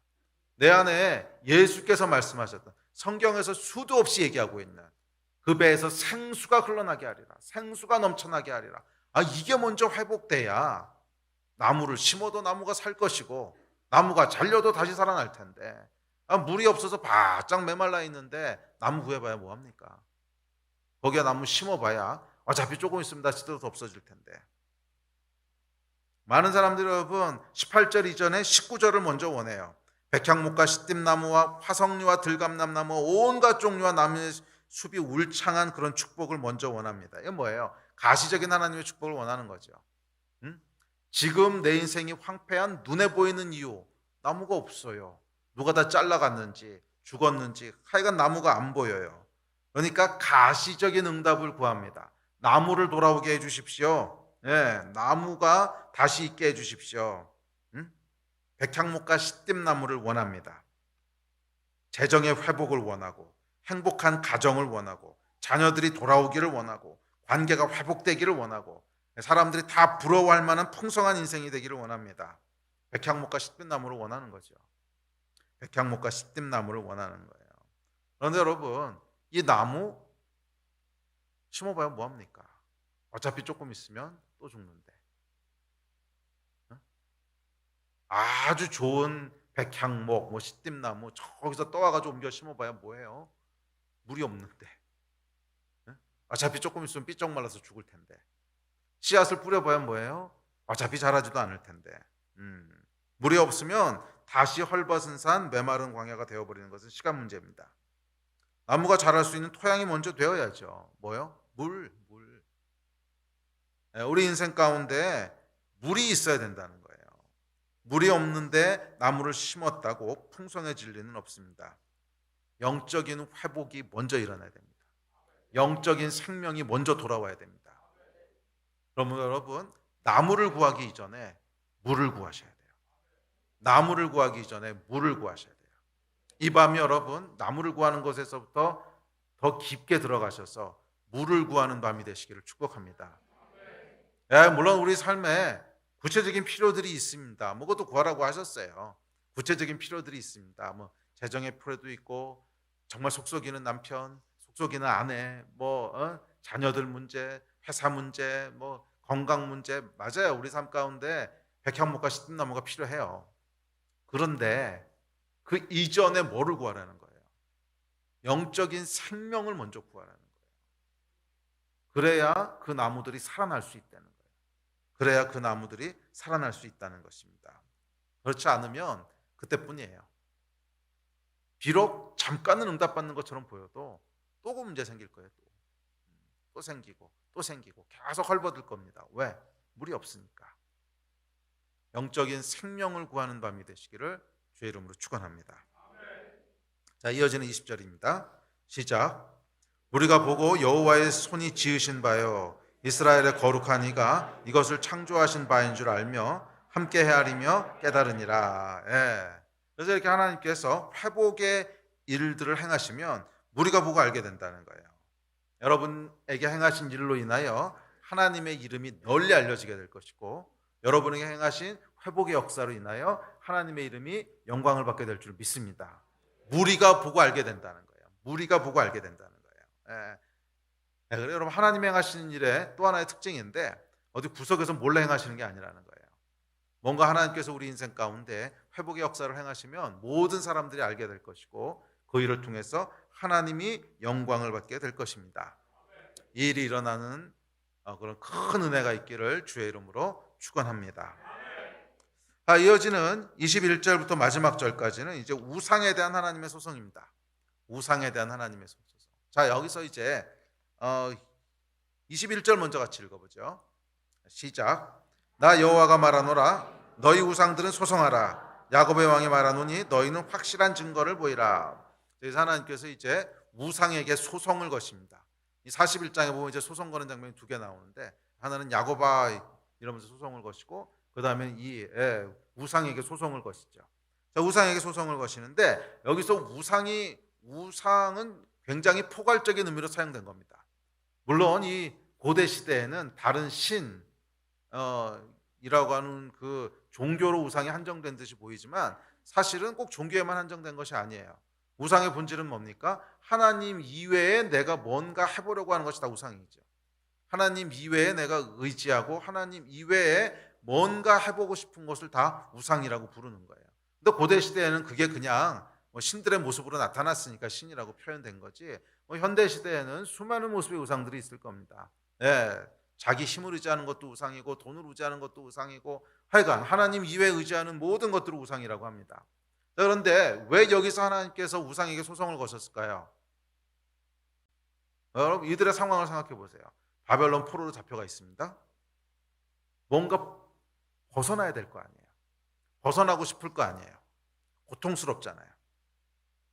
내 안에 예수께서 말씀하셨던, 성경에서 수도 없이 얘기하고 있는 그 배에서 생수가 흘러나게 하리라, 생수가 넘쳐나게 하리라. 이게 먼저 회복돼야 나무를 심어도 나무가 살 것이고, 나무가 잘려도 다시 살아날 텐데, 물이 없어서 바짝 메말라 있는데 나무 구해봐야 뭐합니까? 거기에 나무 심어봐야 어차피 조금 있으면 다 시들어서 없어질 텐데. 많은 사람들이 여러분 18절 이전에 19절을 먼저 원해요. 백향목과 시띠나무와 화석류와 들감남나무, 온갖 종류와 나무의 숲이 울창한 그런 축복을 먼저 원합니다. 이게 뭐예요? 가시적인 하나님의 축복을 원하는 거죠. 지금 내 인생이 황폐한, 눈에 보이는 이유, 나무가 없어요. 누가 다 잘라갔는지 죽었는지 하여간 나무가 안 보여요. 그러니까 가시적인 응답을 구합니다. 나무를 돌아오게 해주십시오. 예, 나무가 다시 있게 해주십시오. 백향목과 시띠나무를 원합니다. 재정의 회복을 원하고, 행복한 가정을 원하고, 자녀들이 돌아오기를 원하고, 관계가 회복되기를 원하고, 사람들이 다 부러워할 만한 풍성한 인생이 되기를 원합니다. 백향목과 시띠나무를 원하는 거죠. 백향목과 시띠나무를 원하는 거예요. 그런데 여러분, 이 나무 심어봐야 뭐합니까? 어차피 조금 있으면 또 죽는데. 아주 좋은 백향목, 시띠나무 저기서 떠와가지고 옮겨 심어봐야 뭐해요? 물이 없는데. 어차피 조금 있으면 삐쩍 말라서 죽을 텐데. 씨앗을 뿌려봐야 뭐예요? 어차피 자라지도 않을 텐데. 물이 없으면 다시 헐벗은 산, 메마른 광야가 되어버리는 것은 시간 문제입니다. 나무가 자랄 수 있는 토양이 먼저 되어야죠. 뭐요? 물. 우리 인생 가운데 물이 있어야 된다는 거예요. 물이 없는데 나무를 심었다고 풍성해질 리는 없습니다. 영적인 회복이 먼저 일어나야 됩니다. 영적인 생명이 먼저 돌아와야 됩니다. 그러면 여러분, 나무를 구하기 이전에 물을 구하셔야 돼요. 나무를 구하기 이전에 물을 구하셔야 돼요. 이 밤이 여러분, 나무를 구하는 것에서부터 더 깊게 들어가셔서 물을 구하는 밤이 되시기를 축복합니다. 물론 우리 삶에 구체적인 필요들이 있습니다. 그것도 구하라고 하셨어요. 구체적인 필요들이 있습니다. 재정의 필요도 있고, 정말 속썩이는 남편, 속썩이는 아내, 자녀들 문제, 회사 문제, 건강 문제, 맞아요. 우리 삶 가운데 백향목과 시띠나무가 필요해요. 그런데 그 이전에 뭐를 구하라는 거예요? 영적인 생명을 먼저 구하라는 거예요. 그래야 그 나무들이 살아날 수 있다는 거예요. 그래야 그 나무들이 살아날 수 있다는 것입니다. 그렇지 않으면 그때뿐이에요. 비록 잠깐은 응답받는 것처럼 보여도 또 그 문제 생길 거예요. 또 생기고 또 생기고 계속 헐벗을 겁니다. 왜? 물이 없으니까. 영적인 생명을 구하는 밤이 되시기를 주의 이름으로 축원합니다. 자, 이어지는 20절입니다. 시작. 우리가 보고 여호와의 손이 지으신 바요, 이스라엘의 거룩한 이가 이것을 창조하신 바인 줄 알며 함께 헤아리며 깨달으니라. 예. 그래서 이렇게 하나님께서 회복의 일들을 행하시면 우리가 보고 알게 된다는 거예요. 여러분에게 행하신 일로 인하여 하나님의 이름이 널리 알려지게 될 것이고, 여러분에게 행하신 회복의 역사로 인하여 하나님의 이름이 영광을 받게 될 줄 믿습니다. 무리가 보고 알게 된다는 거예요. 무리가 보고 알게 된다는 거예요. 그래서 여러분, 하나님 행하시는 일의 또 하나의 특징인데, 어디 구석에서 몰래 행하시는 게 아니라는 거예요. 뭔가 하나님께서 우리 인생 가운데 회복의 역사를 행하시면 모든 사람들이 알게 될 것이고 그 일을 통해서 하나님이 영광을 받게 될 것입니다. 이 일이 일어나는 그런 큰 은혜가 있기를 주의 이름으로 축원합니다. 이어지는 21절부터 마지막 절까지는 이제 우상에 대한 하나님의 소송입니다. 우상에 대한 하나님의 소송. 자, 여기서 이제 21절 먼저 같이 읽어보죠. 시작. 나 여호와가 말하노라 너희 우상들은 소송하라. 야곱의 왕이 말하노니 너희는 확실한 증거를 보이라. 그래서 하나님께서 이제 우상에게 소송을 거십니다. 이 41장에 보면 이제 소송 거는 장면이 두 개 나오는데 하나는 야곱아 이러면서 소송을 거시고 그 다음에 이 우상에게 소송을 거시죠. 자, 우상에게 소송을 거시는데 여기서 우상은 굉장히 포괄적인 의미로 사용된 겁니다. 물론 이 고대 시대에는 다른 신 이라고 하는 그 종교로 우상이 한정된 듯이 보이지만 사실은 꼭 종교에만 한정된 것이 아니에요. 우상의 본질은 뭡니까? 하나님 이외에 내가 뭔가 해보려고 하는 것이 다 우상이죠. 하나님 이외에 내가 의지하고 하나님 이외에 뭔가 해보고 싶은 것을 다 우상이라고 부르는 거예요. 근데 고대 시대에는 그게 그냥 신들의 모습으로 나타났으니까 신이라고 표현된 거지. 현대 시대에는 수많은 모습의 우상들이 있을 겁니다. 자기 힘을 의지하는 것도 우상이고 돈을 의지하는 것도 우상이고 하여간 하나님 이외에 의지하는 모든 것들을 우상이라고 합니다. 그런데 왜 여기서 하나님께서 우상에게 소송을 거셨을까요? 여러분 이들의 상황을 생각해 보세요. 바벨론 포로로 잡혀가 있습니다. 뭔가 벗어나야 될 거 아니에요. 벗어나고 싶을 거 아니에요. 고통스럽잖아요.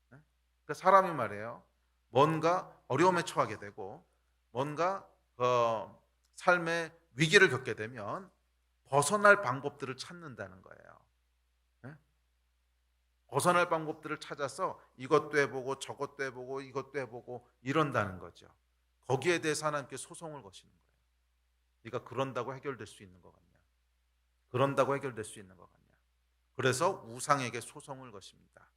그러니까 사람이 말이에요. 뭔가 어려움에 처하게 되고 뭔가 삶의 위기를 겪게 되면 벗어날 방법들을 찾는다는 거예요. 벗어날 방법들을 찾아서 이것도 해보고 저것도 해보고 이것도 해보고 이런다는 거죠. 거기에 대해서 하나님께 소송을 거시는 거예요. 네가 그런다고 해결될 수 있는 것 같냐? 그런다고 해결될 수 있는 것 같냐? 그래서 우상에게 소송을 거십니다.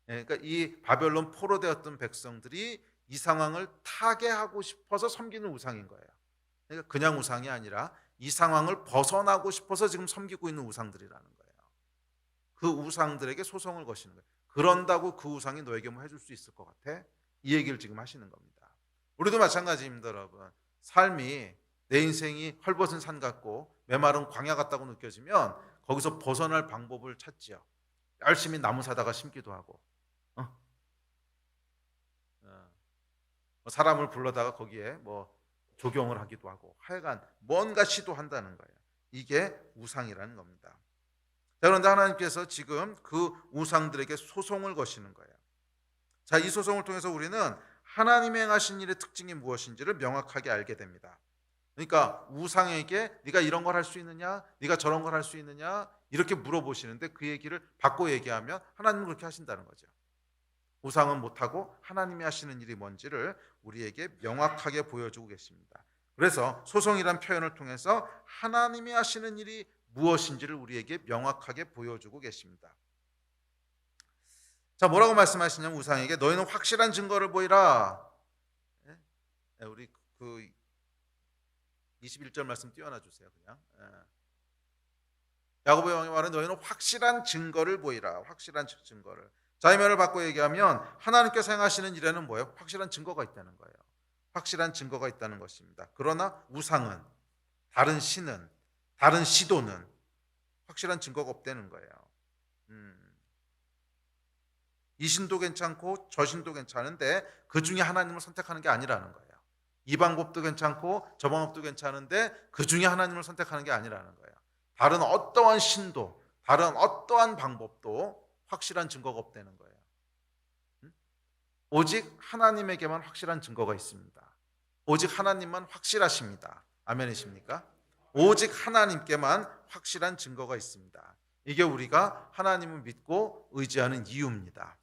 그러니까 이 바벨론 포로되었던 백성들이 이 상황을 타개하고 싶어서 섬기는 우상인 거예요. 그러니까 그냥 우상이 아니라 이 상황을 벗어나고 싶어서 지금 섬기고 있는 우상들이라는 거예요. 그 우상들에게 소송을 거시는 거예요. 그런다고 그 우상이 너에게 뭐 해줄 수 있을 것 같아? 이 얘기를 지금 하시는 겁니다. 우리도 마찬가지입니다, 여러분. 삶이 내 인생이 헐벗은 산 같고 메마른 광야 같다고 느껴지면 거기서 벗어날 방법을 찾지요. 열심히 나무 사다가 심기도 하고 사람을 불러다가 거기에 뭐 조경을 하기도 하고 하여간 뭔가 시도한다는 거예요. 이게 우상이라는 겁니다. 자, 그런데 하나님께서 지금 그 우상들에게 소송을 거시는 거예요. 자, 이 소송을 통해서 우리는 하나님이 행하신 일의 특징이 무엇인지를 명확하게 알게 됩니다. 그러니까 우상에게 네가 이런 걸 할 수 있느냐, 네가 저런 걸 할 수 있느냐 이렇게 물어보시는데 그 얘기를 바꿔 얘기하면 하나님은 그렇게 하신다는 거죠. 우상은 못하고 하나님이 하시는 일이 뭔지를 우리에게 명확하게 보여주고 계십니다. 그래서 소송이란 표현을 통해서 하나님이 하시는 일이 무엇인지를 우리에게 명확하게 보여주고 계십니다. 자, 뭐라고 말씀하시냐면 우상에게 너희는 확실한 증거를 보이라. 우리 그 21절 말씀 띄워놔 주세요. 그냥 야곱의 왕이 말은 너희는 확실한 증거를 보이라. 확실한 증거를. 자, 이 말을 바꿔 얘기하면 하나님께서 행하시는 일에는 뭐예요? 확실한 증거가 있다는 거예요. 확실한 증거가 있다는 것입니다. 그러나 우상은, 다른 신은, 다른 시도는 확실한 증거가 없다는 거예요. 이 신도 괜찮고 저 신도 괜찮은데 그 중에 하나님을 선택하는 게 아니라는 거예요. 이 방법도 괜찮고 저 방법도 괜찮은데 그 중에 하나님을 선택하는 게 아니라는 거예요. 다른 어떠한 신도, 다른 어떠한 방법도 확실한 증거가 없다는 거예요. 오직 하나님에게만 확실한 증거가 있습니다. 오직 하나님만 확실하십니다. 아멘이십니까? 오직 하나님께만 확실한 증거가 있습니다. 이게 우리가 하나님을 믿고 의지하는 이유입니다.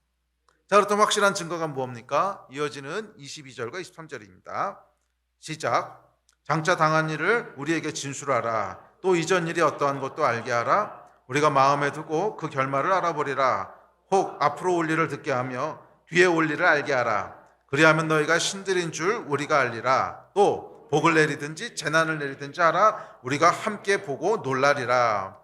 자, 그렇다면 확실한 증거가 뭡니까? 이어지는 22절과 23절입니다. 시작. 장차 당한 일을 우리에게 진술하라. 또 이전 일이 어떠한 것도 알게 하라. 우리가 마음에 두고 그 결말을 알아보리라. 혹 앞으로 올 일을 듣게 하며 뒤에 올 일을 알게 하라. 그리하면 너희가 신들인 줄 우리가 알리라. 또 복을 내리든지 재난을 내리든지 하라. 우리가 함께 보고 놀라리라.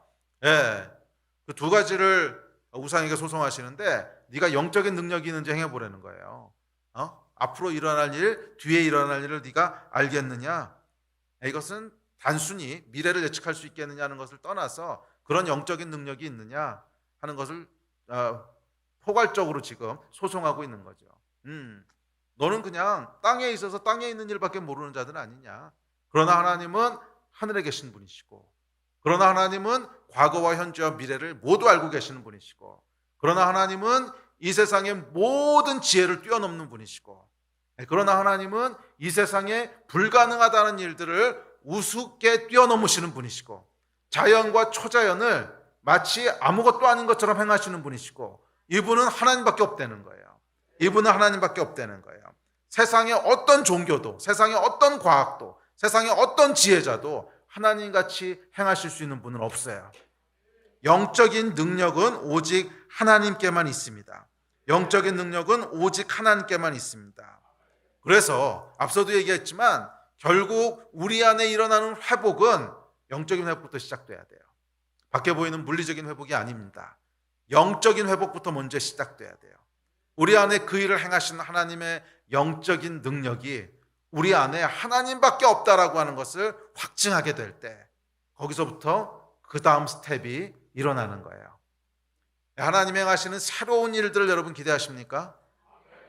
그 두 가지를 우상에게 소송하시는데 네가 영적인 능력이 있는지 행해보라는 거예요. 앞으로 일어날 일, 뒤에 일어날 일을 네가 알겠느냐? 이것은 단순히 미래를 예측할 수 있겠느냐는 것을 떠나서 그런 영적인 능력이 있느냐 하는 것을 포괄적으로 지금 소송하고 있는 거죠. 너는 그냥 땅에 있어서 땅에 있는 일밖에 모르는 자들 아니냐. 그러나 하나님은 하늘에 계신 분이시고, 그러나 하나님은 과거와 현재와 미래를 모두 알고 계시는 분이시고, 그러나 하나님은 이 세상의 모든 지혜를 뛰어넘는 분이시고, 그러나 하나님은 이 세상에 불가능하다는 일들을 우습게 뛰어넘으시는 분이시고, 자연과 초자연을 마치 아무것도 아닌 것처럼 행하시는 분이시고, 이분은 하나님밖에 없다는 거예요. 이분은 하나님밖에 없다는 거예요. 세상의 어떤 종교도, 세상의 어떤 과학도, 세상의 어떤 지혜자도 하나님같이 행하실 수 있는 분은 없어요. 영적인 능력은 오직 하나님께만 있습니다. 영적인 능력은 오직 하나님께만 있습니다. 그래서 앞서도 얘기했지만 결국 우리 안에 일어나는 회복은 영적인 회복부터 시작돼야 돼요. 밖에 보이는 물리적인 회복이 아닙니다. 영적인 회복부터 먼저 시작돼야 돼요. 우리 안에 그 일을 행하시는 하나님의 영적인 능력이 우리 안에 하나님밖에 없다라고 하는 것을 확증하게 될 때 거기서부터 그 다음 스텝이 일어나는 거예요. 하나님이 행하시는 새로운 일들을 여러분 기대하십니까?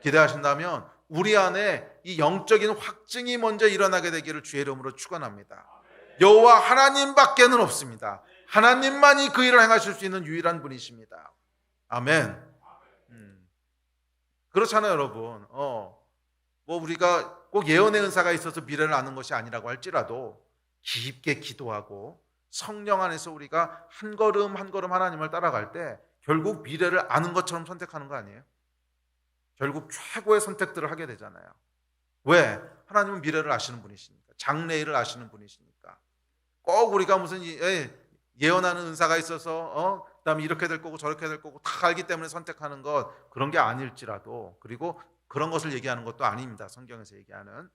기대하신다면 우리 안에 이 영적인 확증이 먼저 일어나게 되기를 주의 이름으로 축원합니다. 여호와 하나님밖에는 없습니다. 하나님만이 그 일을 행하실 수 있는 유일한 분이십니다. 아멘. 그렇잖아요, 여러분. 뭐 우리가 꼭 예언의 은사가 있어서 미래를 아는 것이 아니라고 할지라도 깊게 기도하고 성령 안에서 우리가 한 걸음 한 걸음 하나님을 따라갈 때 결국 미래를 아는 것처럼 선택하는 거 아니에요? 결국 최고의 선택들을 하게 되잖아요. 왜? 하나님은 미래를 아시는 분이시니까. 장래일을 아시는 분이시니까. 꼭 우리가 무슨 예언하는 은사가 있어서 그다음에 이렇게 될 거고 저렇게 될 거고 다 알기 때문에 선택하는 것, 그런 게 아닐지라도, 그리고 그런 것을 얘기하는 것도 아닙니다. 성경에서 얘기하는.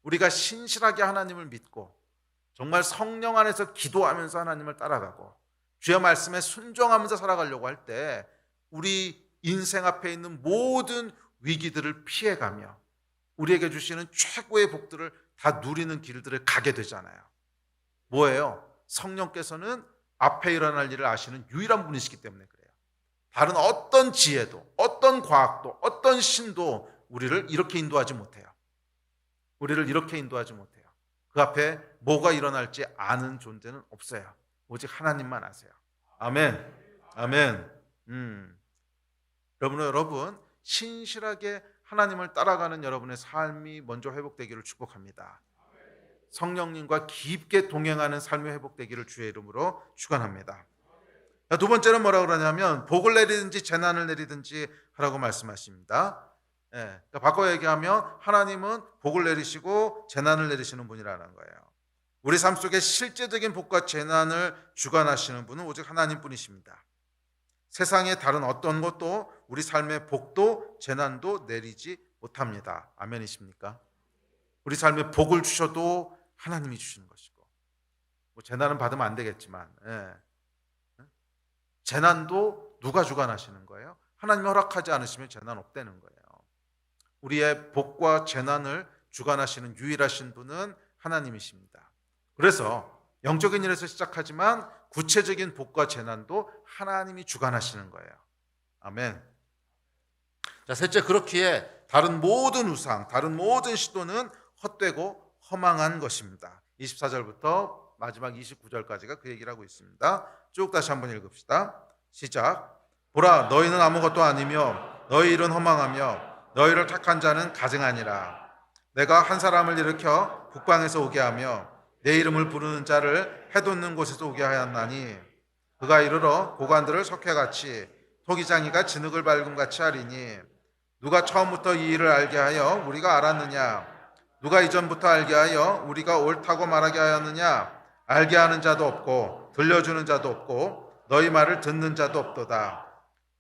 우리가 신실하게 하나님을 믿고 정말 성령 안에서 기도하면서 하나님을 따라가고 주의 말씀에 순종하면서 살아가려고 할 때 우리 인생 앞에 있는 모든 위기들을 피해가며 우리에게 주시는 최고의 복들을 다 누리는 길들을 가게 되잖아요. 뭐예요? 성령께서는 앞에 일어날 일을 아시는 유일한 분이시기 때문에 그래요. 다른 어떤 지혜도, 어떤 과학도, 어떤 신도 우리를 이렇게 인도하지 못해요. 우리를 이렇게 인도하지 못해요. 그 앞에 뭐가 일어날지 아는 존재는 없어요. 오직 하나님만 아세요. 아멘. 아멘. 여러분 신실하게 하나님을 따라가는 여러분의 삶이 먼저 회복되기를 축복합니다. 성령님과 깊게 동행하는 삶이 회복되기를 주의 이름으로 축원합니다. 두 번째는 뭐라고 그러냐면 복을 내리든지 재난을 내리든지 하라고 말씀하십니다. 그러니까 바꿔 얘기하면 하나님은 복을 내리시고 재난을 내리시는 분이라는 거예요. 우리 삶 속에 실제적인 복과 재난을 주관하시는 분은 오직 하나님뿐이십니다. 세상의 다른 어떤 것도 우리 삶의 복도 재난도 내리지 못합니다. 아멘이십니까? 우리 삶에 복을 주셔도 하나님이 주시는 것이고, 뭐 재난은 받으면 안 되겠지만 재난도 누가 주관하시는 거예요? 하나님이 허락하지 않으시면 재난 없다는 거예요. 우리의 복과 재난을 주관하시는 유일하신 분은 하나님이십니다. 그래서 영적인 일에서 시작하지만 구체적인 복과 재난도 하나님이 주관하시는 거예요. 아멘. 자, 셋째, 그렇기에 다른 모든 우상, 다른 모든 시도는 헛되고 허망한 것입니다. 24절부터 마지막 29절까지가 그 얘기를 하고 있습니다. 쭉 다시 한번 읽읍시다. 시작. 보라, 너희는 아무것도 아니며 너희 일은 허망하며 너희를 택한 자는 가증하니라. 내가 한 사람을 일으켜 북방에서 오게 하며 내 이름을 부르는 자를 해돋는 곳에서 오게 하였나니 그가 이르러 고관들을 석회같이 토기장이가 진흙을 밟음같이 하리니 누가 처음부터 이 일을 알게 하여 우리가 알았느냐? 누가 이전부터 알게 하여 우리가 옳다고 말하게 하였느냐? 알게 하는 자도 없고 들려주는 자도 없고 너희 말을 듣는 자도 없도다.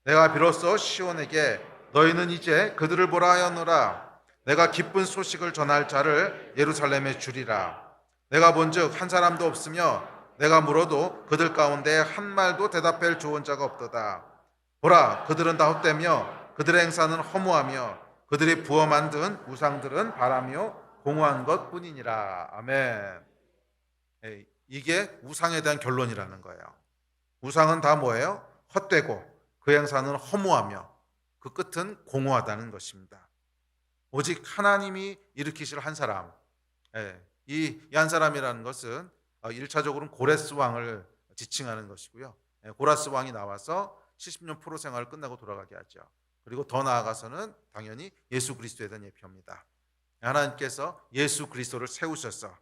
내가 비로소 시온에게 너희는 이제 그들을 보라 하였노라. 내가 기쁜 소식을 전할 자를 예루살렘에 주리라. 내가 본즉 한 사람도 없으며 내가 물어도 그들 가운데 한 말도 대답할 좋은 자가 없도다. 보라, 그들은 다 헛되며 그들의 행사는 허무하며 그들이 부어 만든 우상들은 바라며 공허한 것뿐이니라. 아멘. 이게 우상에 대한 결론이라는 거예요. 우상은 다 뭐예요? 헛되고 그 행사는 허무하며 그 끝은 공허하다는 것입니다. 오직 하나님이 일으키실 한 사람, 이 한 사람이라는 것은 1차적으로는 고레스 왕을 지칭하는 것이고요. 고라스 왕이 나와서 70년 포로 생활을 끝나고 돌아가게 하죠. 그리고 더 나아가서는 당연히 예수 그리스도에 대한 예표입니다. 하나님께서 예수 그리스도를 세우셔서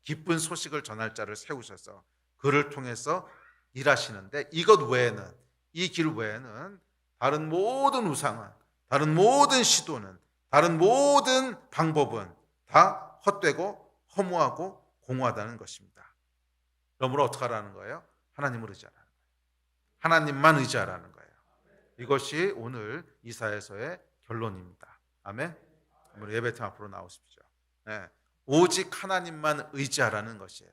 기쁜 소식을 전할 자를 세우셔서 그를 통해서 일하시는데, 이것 외에는, 이 길 외에는 다른 모든 우상은, 다른 모든 시도는, 다른 모든 방법은 다 헛되고 허무하고 공허하다는 것입니다. 그러므로 어떻게 하라는 거예요? 하나님을 의지하라는 거예요. 하나님만 의지하라는 거예요. 이것이 오늘 이사야서의 결론입니다. 아멘. 우리 예배팀 앞으로 나오십시오. 오직 하나님만 의지하라는 것이에요.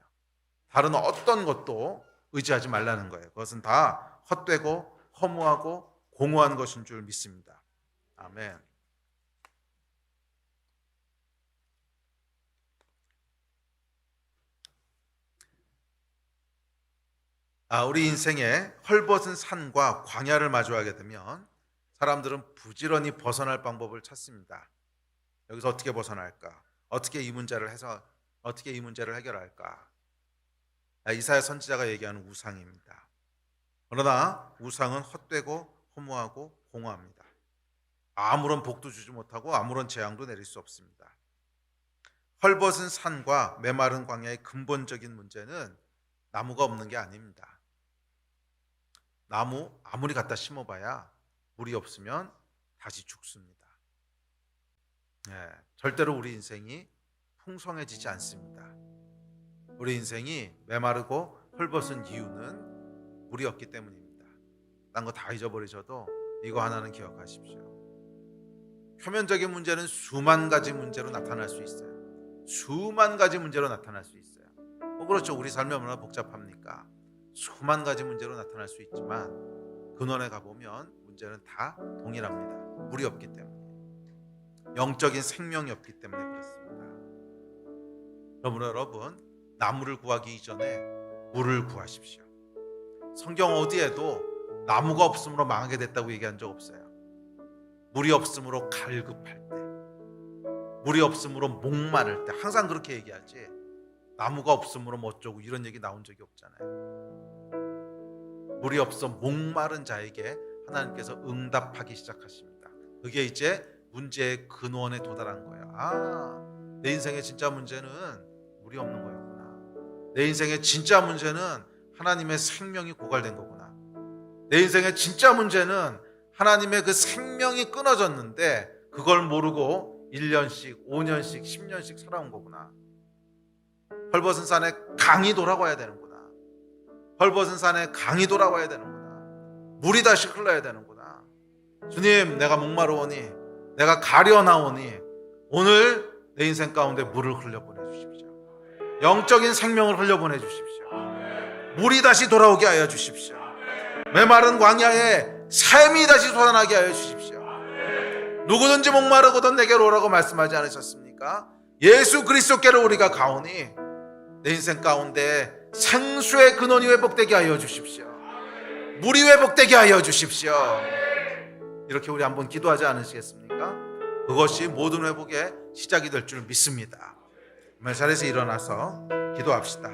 다른 어떤 것도 의지하지 말라는 거예요. 그것은 다 헛되고 허무하고 공허한 것인 줄 믿습니다. 아멘. 우리 인생에 헐벗은 산과 광야를 마주하게 되면 사람들은 부지런히 벗어날 방법을 찾습니다. 여기서 어떻게 벗어날까? 어떻게 이 문제를 해결할까? 이사야 선지자가 얘기하는 우상입니다. 그러나 우상은 헛되고 허무하고 공허합니다. 아무런 복도 주지 못하고 아무런 재앙도 내릴 수 없습니다. 헐벗은 산과 메마른 광야의 근본적인 문제는 나무가 없는 게 아닙니다. 나무 아무리 갖다 심어봐야 물이 없으면 다시 죽습니다. 절대로 우리 인생이 풍성해지지 않습니다. 우리 인생이 메마르고 헐벗은 이유는 물이 없기 때문입니다. 딴 거 다 잊어버리셔도 이거 하나는 기억하십시오. 표면적인 문제는 수만 가지 문제로 나타날 수 있어요. 수만 가지 문제로 나타날 수 있어요. 그렇죠. 우리 삶이 얼마나 복잡합니까? 수만 가지 문제로 나타날 수 있지만 근원에 가보면 문제는 다 동일합니다. 물이 없기 때문에, 영적인 생명이 없기 때문에 그렇습니다. 그러므로 여러분, 나무를 구하기 이전에 물을 구하십시오. 성경 어디에도 나무가 없음으로 망하게 됐다고 얘기한 적 없어요. 물이 없음으로 갈급할 때, 물이 없음으로 목마를 때 항상 그렇게 얘기하지, 나무가 없음으로 뭐 어쩌고 이런 얘기 나온 적이 없잖아요. 물이 없어 목마른 자에게 하나님께서 응답하기 시작하십니다. 그게 이제 문제의 근원에 도달한 거예요. 내 인생의 진짜 문제는 물이 없는 거였구나. 내 인생의 진짜 문제는 하나님의 생명이 고갈된 거구나. 내 인생의 진짜 문제는 하나님의 그 생명이 끊어졌는데 그걸 모르고 1년씩, 5년씩, 10년씩 살아온 거구나. 헐벗은 산에 강이 돌아와야 되는구나. 헐벗은 산에 강이 돌아와야 되는구나. 물이 다시 흘러야 되는구나. 주님, 내가 목마르오니, 내가 가려나오니 오늘 내 인생 가운데 물을 흘려보내 주십시오. 영적인 생명을 흘려보내 주십시오. 물이 다시 돌아오게 하여 주십시오. 메마른 광야에 삶이 다시 솟아나게 하여 주십시오. 누구든지 목마르거든 내게로 오라고 말씀하지 않으셨습니까? 예수 그리스도께로 우리가 가오니 내 인생 가운데 생수의 근원이 회복되게 하여 주십시오. 물이 회복되게 하여 주십시오. 이렇게 우리 한번 기도하지 않으시겠습니까? 그것이 모든 회복의 시작이 될 줄 믿습니다. 자리에서 일어나서 기도합시다.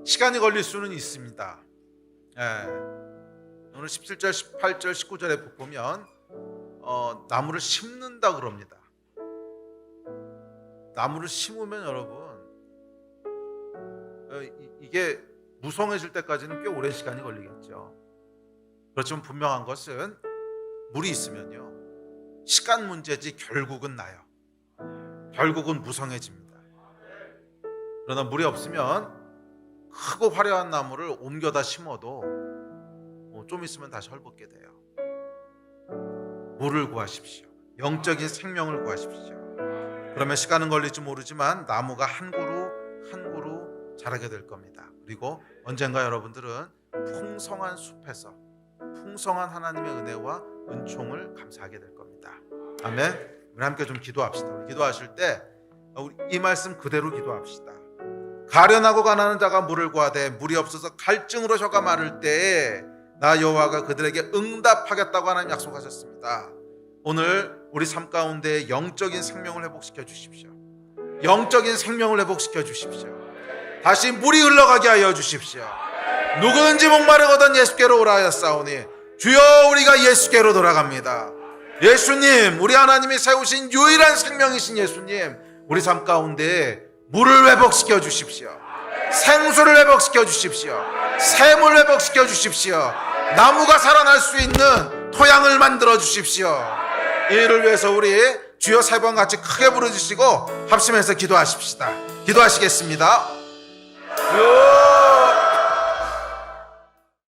시간이 걸릴 수는 있습니다. 오늘 17절, 18절, 19절에 보면 나무를 심는다 그럽니다. 나무를 심으면 여러분, 이게 무성해질 때까지는 꽤 오랜 시간이 걸리겠죠. 그렇지만 분명한 것은 물이 있으면요, 시간 문제지 결국은 나요. 결국은 무성해집니다. 그러나 물이 없으면 크고 화려한 나무를 옮겨다 심어도 좀 있으면 다시 헐벗게 돼요. 물을 구하십시오. 영적인 생명을 구하십시오. 그러면 시간은 걸릴지 모르지만 나무가 한 그루 한 그루 자라게 될 겁니다. 그리고 언젠가 여러분들은 풍성한 숲에서 풍성한 하나님의 은혜와 은총을 감사하게 될 겁니다. 아멘. 우리 함께 좀 기도합시다. 우리 기도하실 때 이 말씀 그대로 기도합시다. 가련하고 가난한 자가 물을 구하되 물이 없어서 갈증으로 혀가 마를 때에 나 여호와가 그들에게 응답하겠다고 하나님 약속하셨습니다. 오늘 우리 삶 가운데 영적인 생명을 회복시켜 주십시오. 영적인 생명을 회복시켜 주십시오. 다시 물이 흘러가게 하여 주십시오. 누구든지 목마르거든 예수께로 오라 하였사오니 주여 우리가 예수께로 돌아갑니다. 예수님, 우리 하나님이 세우신 유일한 생명이신 예수님, 우리 삶 가운데 물을 회복시켜 주십시오. 생수를 회복시켜 주십시오. 샘을 회복시켜 주십시오. 나무가 살아날 수 있는 토양을 만들어 주십시오. 이를 위해서 우리 주여 3번 같이 크게 부르짖으시고 합심해서 기도하십시다. 기도하시겠습니다. 주여